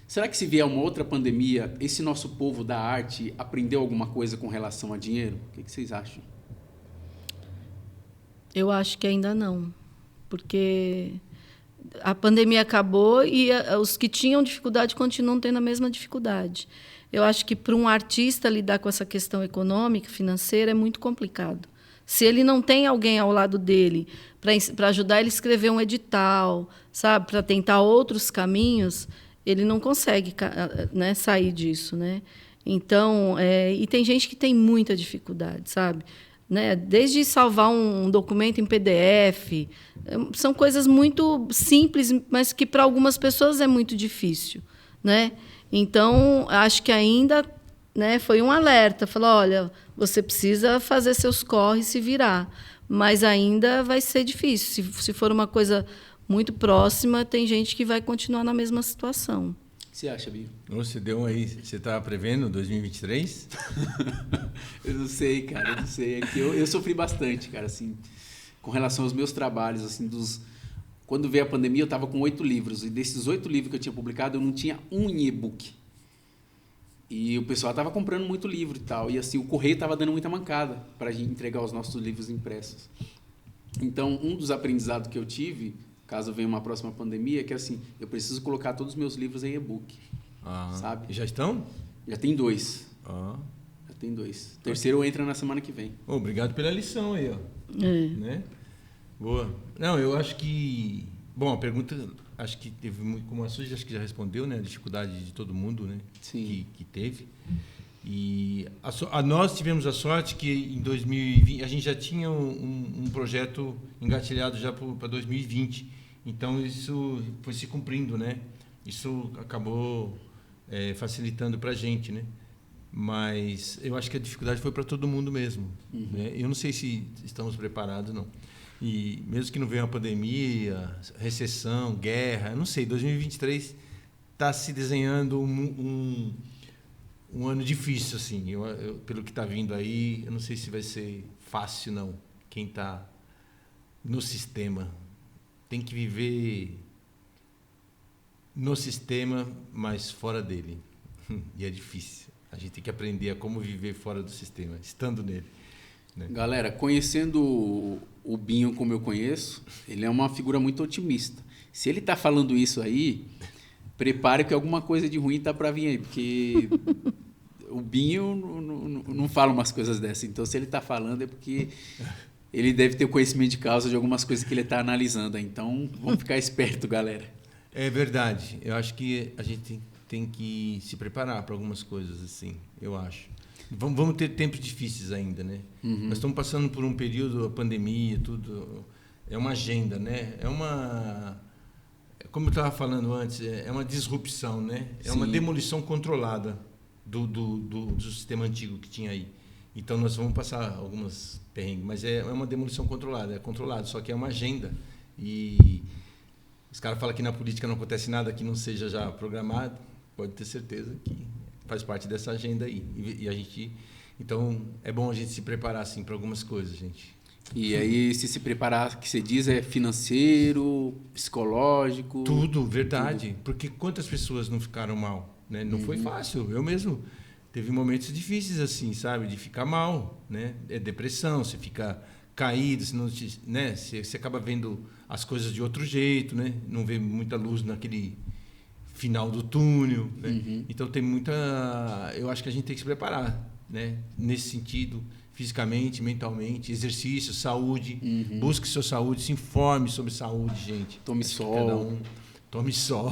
Será que se vier uma outra pandemia, esse nosso povo da arte aprendeu alguma coisa com relação a dinheiro? O que vocês acham? Eu acho que ainda não, porque a pandemia acabou e os que tinham dificuldade continuam tendo a mesma dificuldade. Eu acho que para um artista lidar com essa questão econômica, financeira, é muito complicado. Se ele não tem alguém ao lado dele para ajudar ele a escrever um edital, sabe, para tentar outros caminhos, ele não consegue, né, sair disso, né? Então, e tem gente que tem muita dificuldade, sabe? Né? Desde salvar um documento em PDF, são coisas muito simples, mas que para algumas pessoas é muito difícil, né? Então, acho que ainda, né, foi um alerta, falou, olha, você precisa fazer seus corres, se virar, mas ainda vai ser difícil. Se for uma coisa muito próxima, tem gente que vai continuar na mesma situação. O que você acha, Bia? Você deu aí, você está prevendo 2023? Eu não sei, cara, eu não sei. É que eu sofri bastante, cara, assim, com relação aos meus trabalhos, assim, quando veio a pandemia, eu estava com 8 livros, e desses 8 livros que eu tinha publicado, eu não tinha um em e-book. E o pessoal estava comprando muito livro e tal, e assim, o correio estava dando muita mancada para a gente entregar os nossos livros impressos. Então, um dos aprendizados que eu tive, caso venha uma próxima pandemia, é que assim, eu preciso colocar todos os meus livros em e-book, sabe? E já estão? Já tem 2. Já tem 2. O terceiro entra na semana que vem. Obrigado pela lição aí, ó. Né? Boa. Não, eu acho que... Bom, a pergunta, acho que teve muito... Como a Suzy, acho que já respondeu, né? A dificuldade de todo mundo, né? Sim. Que teve. E nós tivemos a sorte que em 2020 a gente já tinha um projeto engatilhado já para 2020. Então isso foi se cumprindo, né? Isso acabou facilitando para a gente, né? Mas eu acho que a dificuldade foi para todo mundo mesmo. Né? Eu não sei se estamos preparados, não. E mesmo que não venha uma pandemia, recessão, guerra, eu não sei. 2023 está se desenhando um ano difícil, assim. Pelo que está vindo aí, eu não sei se vai ser fácil, não. Quem está no sistema tem que viver no sistema, mas fora dele. E é difícil. A gente tem que aprender a como viver fora do sistema, estando nele. Né? Galera, conhecendo o Binho como eu conheço, ele é uma figura muito otimista. Se ele está falando isso aí, prepare que alguma coisa de ruim está para vir aí, porque o Binho não fala umas coisas dessas. Então, se ele está falando é porque ele deve ter o conhecimento de causa de algumas coisas que ele está analisando. Então, vamos ficar esperto, galera. É verdade. Eu acho que a gente tem que se preparar para algumas coisas, assim, eu acho. Vamos ter tempos difíceis ainda, né? Nós estamos passando por um período, a pandemia, tudo. É uma agenda, né? Como eu estava falando antes, é uma disrupção, né? É uma demolição controlada do sistema antigo que tinha aí. Então, nós vamos passar algumas perrengues, mas é uma demolição controlada, é controlado, só que é uma agenda. E os caras falam que na política não acontece nada que não seja já programado, pode ter certeza que faz parte dessa agenda aí. E a gente... Então, é bom a gente se preparar, assim, para algumas coisas, gente. E aí, se preparar, que você diz, é financeiro, psicológico... Tudo, verdade. Tudo. Porque quantas pessoas não ficaram mal, né? Não foi fácil. Eu mesmo teve momentos difíceis, assim, sabe? De ficar mal, né? É depressão, você fica caído, né? Você acaba vendo as coisas de outro jeito, né? Não vê muita luz naquele final do túnel, né? Então, tem muita... Eu acho que a gente tem que se preparar, né? Nesse sentido... Fisicamente, mentalmente, exercício, saúde. Busque sua saúde, se informe sobre saúde, gente. Tome sol. Tome sol.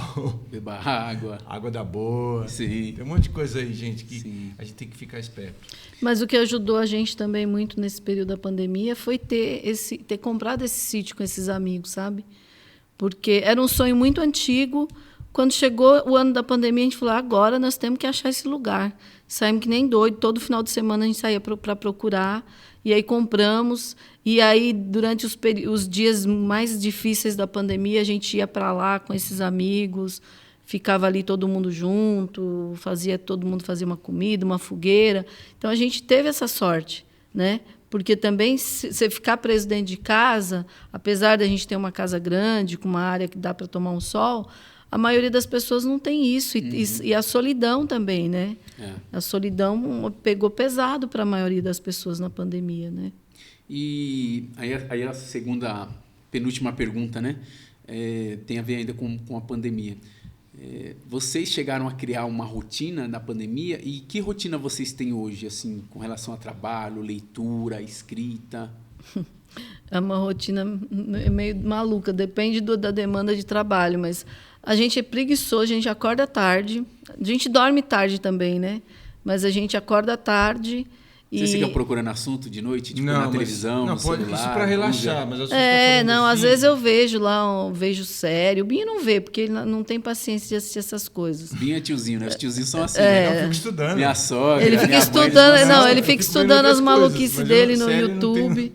Beba água. Água da boa. Sim. Tem um monte de coisa aí, gente, que a gente tem que ficar esperto. Mas o que ajudou a gente também muito nesse período da pandemia foi ter comprado esse sítio com esses amigos, sabe? Porque era um sonho muito antigo. Quando chegou o ano da pandemia, a gente falou, agora nós temos que achar esse lugar. Saímos que nem doido, todo final de semana a gente saía para procurar, e aí compramos, e aí durante os dias mais difíceis da pandemia, a gente ia para lá com esses amigos, ficava ali todo mundo junto, todo mundo fazia uma comida, uma fogueira. Então, a gente teve essa sorte, né? Porque também, se você ficar preso dentro de casa, apesar de a gente ter uma casa grande, com uma área que dá para tomar um sol... A maioria das pessoas não tem isso. E a solidão também, né? A solidão pegou pesado para a maioria das pessoas na pandemia, né? E aí a penúltima pergunta, né? Tem a ver ainda com a pandemia. Vocês chegaram a criar uma rotina na pandemia? E que rotina vocês têm hoje, assim, com relação a trabalho, leitura, escrita? É uma rotina meio maluca, depende da demanda de trabalho, mas a gente é preguiçoso, a gente acorda tarde, a gente dorme tarde também, né? Mas a gente acorda tarde e... Você fica procurando assunto de noite, tipo na televisão, no celular? Isso para relaxar, mas às vezes eu vejo lá, vejo série. O Binho não vê, porque ele não tem paciência de assistir essas coisas. Binho é tiozinho, né? Os tiozinhos são assim, né? Eu fico estudando. Minha sogra, ele fica estudando, ele fica estudando as maluquices dele no YouTube.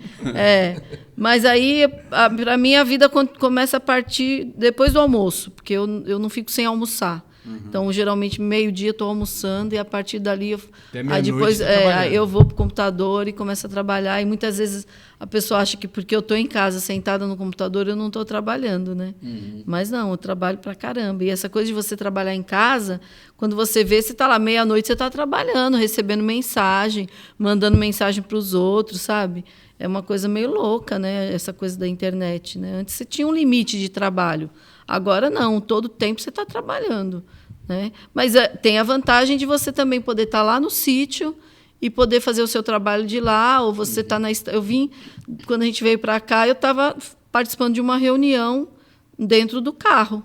Mas aí, para mim, a vida começa a partir depois do almoço, porque eu não fico sem almoçar. Então, geralmente, meio-dia estou almoçando e, a partir dali, aí depois eu vou para o computador e começo a trabalhar. E, muitas vezes, a pessoa acha que porque eu estou em casa, sentada no computador, eu não estou trabalhando, né? Mas não, eu trabalho pra caramba. E essa coisa de você trabalhar em casa, quando você vê, você está lá meia-noite, você está trabalhando, recebendo mensagem, mandando mensagem para os outros, sabe? É uma coisa meio louca, né? Essa coisa da internet, né? Antes você tinha um limite de trabalho. Agora não, todo tempo você está trabalhando, né? Mas tem a vantagem de você também poder estar lá no sítio e poder fazer o seu trabalho de lá, ou você está na... Quando a gente veio para cá, eu estava participando de uma reunião dentro do carro,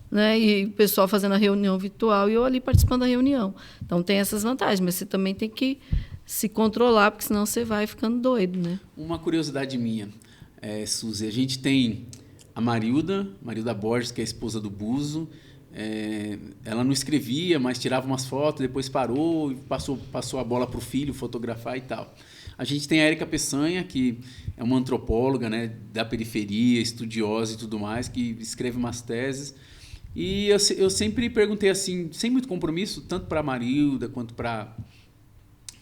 né? E o pessoal fazendo a reunião virtual e eu ali participando da reunião. Então, tem essas vantagens, mas você também tem que se controlar, porque senão você vai ficando doido, né? Uma curiosidade minha, Suzy, a gente tem a Marilda Borges, que é a esposa do Buzo. Ela não escrevia, mas tirava umas fotos, depois parou e passou a bola para o filho fotografar e tal. A gente tem a Érica Peçanha, que é uma antropóloga, né, da periferia, estudiosa e tudo mais, que escreve umas teses. E eu sempre perguntei assim, sem muito compromisso, tanto para a Marilda quanto para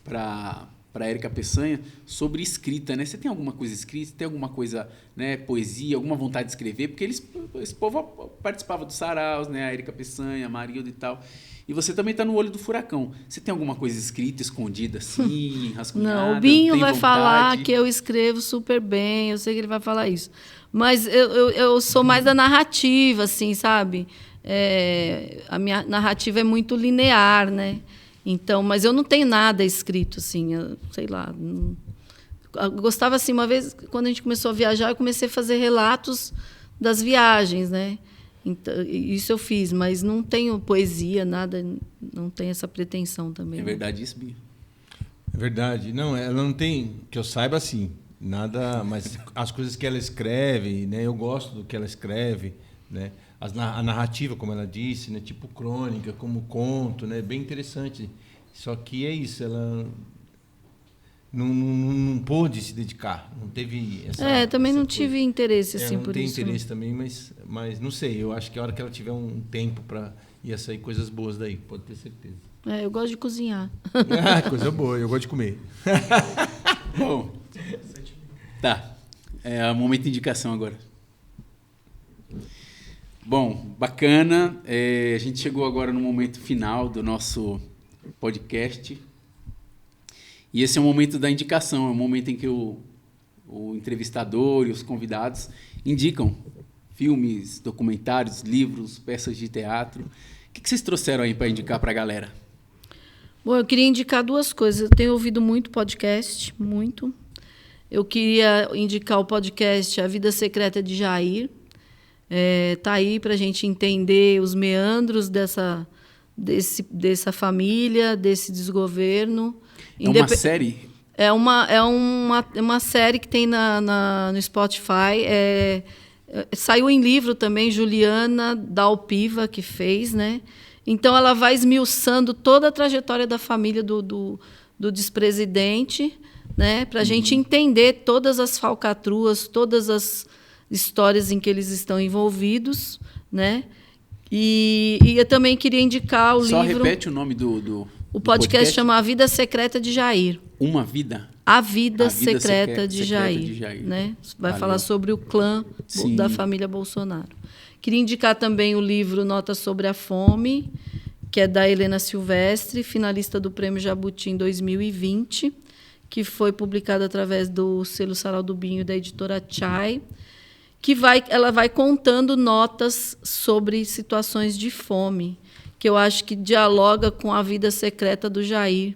a Érica Peçanha, sobre escrita, né? Você tem alguma coisa escrita? Tem alguma coisa, né, poesia, alguma vontade de escrever? Porque esse povo participava dos saraus, né? A Érica Peçanha, a Marilda e tal. E você também está no olho do furacão. Você tem alguma coisa escrita, escondida, assim, rascunhada? Não, o Binho vai falar que eu escrevo super bem, eu sei que ele vai falar isso. Mas eu sou mais da narrativa, assim, sabe? A minha narrativa é muito linear, né? Então, mas eu não tenho nada escrito, assim, sei lá. Eu gostava, assim, uma vez, quando a gente começou a viajar, eu comecei a fazer relatos das viagens, né? Então, isso eu fiz, mas não tenho poesia, nada, não tenho essa pretensão também. É verdade isso, Bia? É verdade. Não, ela não tem, que eu saiba, assim, nada, mas as coisas que ela escreve, né? Eu gosto do que ela escreve, né? A narrativa, como ela disse, né? Tipo crônica, como conto, né? Bem interessante. Só que é isso, ela não pôde se dedicar, não teve essa... também essa não coisa. tive interesse, assim, não por tem isso. interesse também, mas não sei, eu acho que a hora que ela tiver um tempo ia sair coisas boas daí, pode ter certeza. Eu gosto de cozinhar. Coisa boa, eu gosto de comer. Bom, tá. É o momento de indicação agora. Bom, bacana. A gente chegou agora no momento final do nosso podcast. E esse é o momento da indicação, é o momento em que o entrevistador e os convidados indicam filmes, documentários, livros, peças de teatro. O que vocês trouxeram aí para indicar para a galera? Bom, eu queria indicar 2 coisas. Eu tenho ouvido muito podcast, muito. Eu queria indicar o podcast A Vida Secreta de Jair. Tá aí para a gente entender os meandros dessa família, desse desgoverno. É uma série? É uma série que tem no Spotify. Saiu em livro também, Juliana Dalpiva, que fez, né? Então, ela vai esmiuçando toda a trajetória da família do despresidente, né? Para a gente entender todas as falcatruas, todas as histórias em que eles estão envolvidos, né? E eu também queria indicar o livro... Só repete o nome do O podcast chama A Vida Secreta de Jair. Uma vida? A Vida Secreta de Jair. Né? Vai falar sobre o clã da família Bolsonaro. Queria indicar também o livro Notas sobre a Fome, que é da Helena Silvestre, finalista do Prêmio Jabuti em 2020, que foi publicado através do selo Sarau do Binho da editora Chai, ela vai contando notas sobre situações de fome, que eu acho que dialoga com a vida secreta do Jair,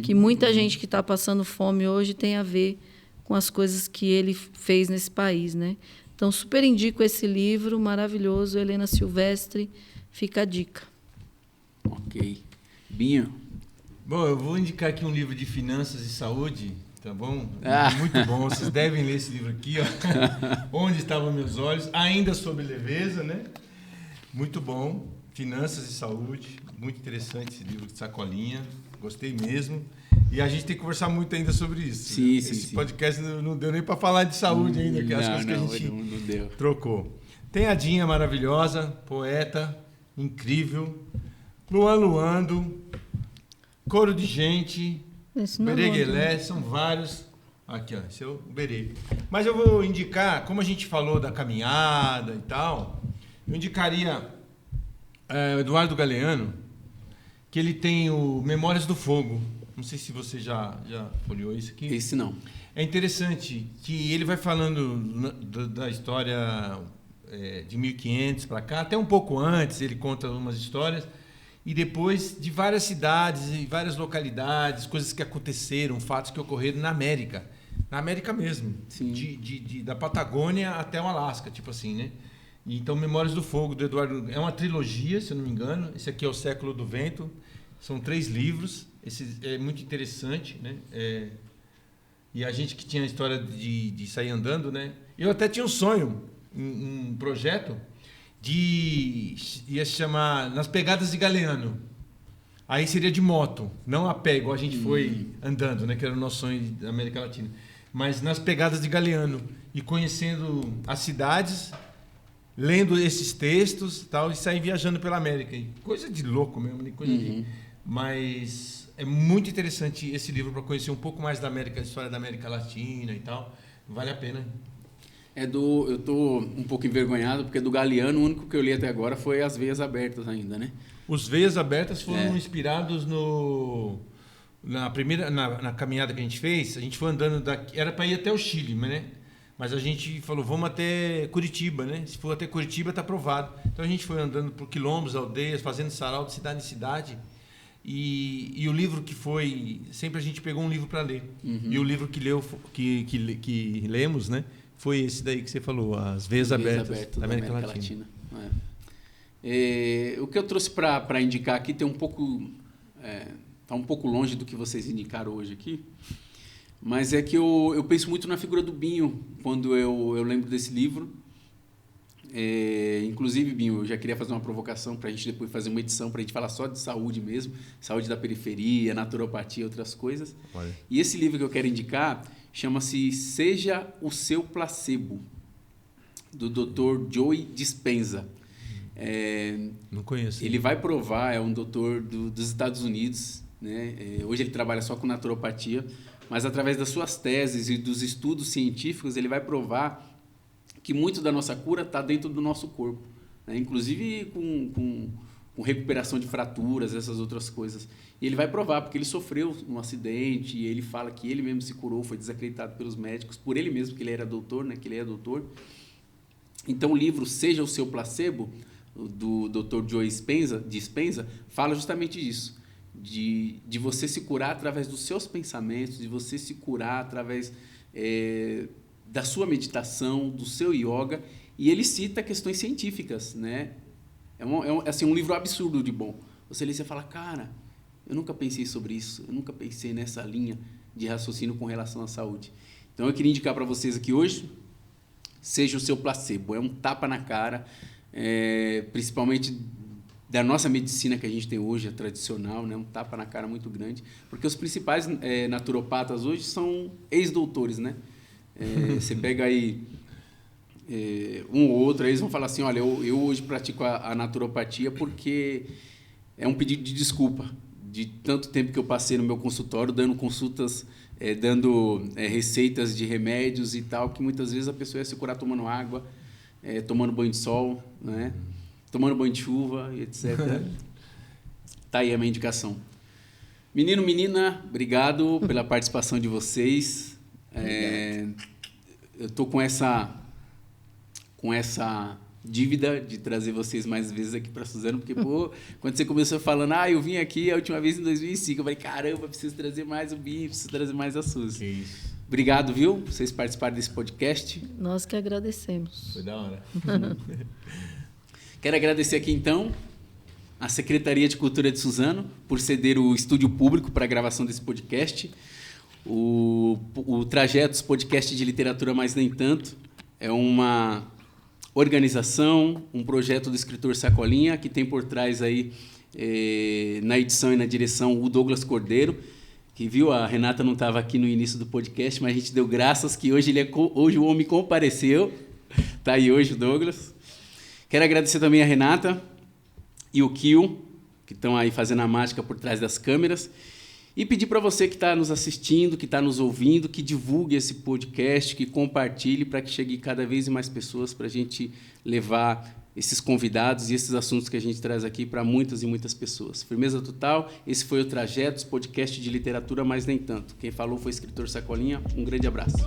que muita gente que está passando fome hoje tem a ver com as coisas que ele fez nesse país, né? Então, super indico esse livro maravilhoso, Helena Silvestre, fica a dica. Ok. Binho? Bom, eu vou indicar aqui um livro de finanças e saúde, tá bom? Muito bom, vocês devem ler esse livro aqui, ó. Onde Estavam Meus Olhos, ainda sobre leveza, né? Muito bom, Finanças e Saúde, muito interessante esse livro de Sacolinha, gostei mesmo. E a gente tem que conversar muito ainda sobre isso. Sim, né? sim, Esse sim. podcast não deu nem para falar de saúde ainda, que as coisas que a gente não deu. trocou. Tem a Dinha maravilhosa, poeta, incrível. Luan Luando, Coro de Gente, Bereguelé, são vários. Aqui, ó, esse é o Berê. Mas eu vou indicar, como a gente falou da caminhada e tal, eu indicaria o Eduardo Galeano, que ele tem o Memórias do Fogo. Não sei se você já folheou isso aqui. Esse não. É interessante que ele vai falando da história de 1500 para cá, até um pouco antes, ele conta umas histórias, e depois de várias cidades e várias localidades, coisas que aconteceram, fatos que ocorreram na América mesmo, da Patagônia até o Alasca, tipo assim, né? Então, Memórias do Fogo, do Eduardo, é uma trilogia, se eu não me engano. Esse aqui é O Século do Vento, são 3 livros. Esse é muito interessante, né? E a gente que tinha a história de sair andando, né? Eu até tinha um sonho, um projeto ia se chamar Nas Pegadas de Galeano. Aí seria de moto, não a pé, igual a gente foi andando, né? Que era o nosso sonho da América Latina. Mas nas pegadas de Galeano e conhecendo as cidades, lendo esses textos tal, e sair viajando pela América. Coisa de louco mesmo, né? Coisa de... Mas é muito interessante esse livro para conhecer um pouco mais da América, a história da América Latina e tal. Vale a pena. Eu tô um pouco envergonhado, porque do Galeano, o único que eu li até agora foi As Veias Abertas ainda, né? Os Veias Abertas foram inspirados na caminhada que a gente fez. A gente foi andando daqui, era para ir até o Chile, né? Mas a gente falou, vamos até Curitiba, né? Se for até Curitiba, está aprovado. Então a gente foi andando por quilômetros, aldeias, fazendo sarau de cidade em cidade. E o livro que foi... Sempre a gente pegou um livro para ler. E o livro que lemos, né, foi esse daí que você falou, As Veias Abertas da América Latina. O que eu trouxe para indicar aqui tem um pouco... Está um pouco longe do que vocês indicaram hoje aqui, mas é que eu penso muito na figura do Binho quando eu lembro desse livro. Inclusive, Binho, eu já queria fazer uma provocação para a gente depois fazer uma edição para a gente falar só de saúde mesmo, saúde da periferia, naturopatia, outras coisas. Olha. E esse livro que eu quero indicar chama-se Seja o Seu Placebo, do Dr. Joe Dispenza. Não conheço. Ele vai provar, é um doutor dos Estados Unidos, né? Hoje ele trabalha só com naturopatia, mas através das suas teses e dos estudos científicos ele vai provar que muito da nossa cura está dentro do nosso corpo, né? Inclusive com recuperação de fraturas, essas outras coisas. E ele vai provar, porque ele sofreu um acidente e ele fala que ele mesmo se curou, foi desacreditado pelos médicos, por ele mesmo, que ele era doutor, né? Que ele é doutor. Então o livro Seja o Seu Placebo, do Dr. Joe Dispenza, fala justamente disso, de você se curar através dos seus pensamentos, de você se curar através da sua meditação, do seu yoga, e ele cita questões científicas, né? Assim, um livro absurdo de bom. Você lê e você fala, cara, eu nunca pensei sobre isso, eu nunca pensei nessa linha de raciocínio com relação à saúde. Então eu queria indicar para vocês aqui hoje, Seja o Seu Placebo. É um tapa na cara, principalmente da nossa medicina que a gente tem hoje, a tradicional, né? Um tapa na cara muito grande, porque os principais naturopatas hoje são ex-doutores, né? Você pega aí um ou outro, aí eles vão falar assim, olha, eu hoje pratico a naturopatia porque é um pedido de desculpa de tanto tempo que eu passei no meu consultório dando consultas, dando receitas de remédios e tal, que muitas vezes a pessoa ia se curar tomando água, tomando banho de sol, né? Tomando banho de chuva, etc. Tá aí a minha indicação. Menino, menina, obrigado pela participação de vocês. Eu tô com essa dívida de trazer vocês mais vezes aqui para Suzano, porque, quando você começou falando, eu vim aqui a última vez em 2005, eu falei, caramba, preciso trazer mais o Binho, preciso trazer mais a Suzy. Isso. Obrigado, viu, por vocês participarem desse podcast. Nós que agradecemos. Foi da hora. Quero agradecer aqui, então, a Secretaria de Cultura de Suzano por ceder o estúdio público para a gravação desse podcast. O Trajetos Podcast de Literatura Mais Nem Tanto é uma organização, um projeto do escritor Sacolinha, que tem por trás aí, na edição e na direção, o Douglas Cordeiro, que viu, a Renata não estava aqui no início do podcast, mas a gente deu graças que hoje, hoje o homem compareceu. Está aí hoje o Douglas. Quero agradecer também a Renata e o Kio, que estão aí fazendo a mágica por trás das câmeras. E pedir para você que está nos assistindo, que está nos ouvindo, que divulgue esse podcast, que compartilhe para que chegue cada vez mais pessoas, para a gente levar esses convidados e esses assuntos que a gente traz aqui para muitas e muitas pessoas. Firmeza total, esse foi o Trajetos, podcast de literatura, mas nem tanto. Quem falou foi o escritor Sacolinha. Um grande abraço.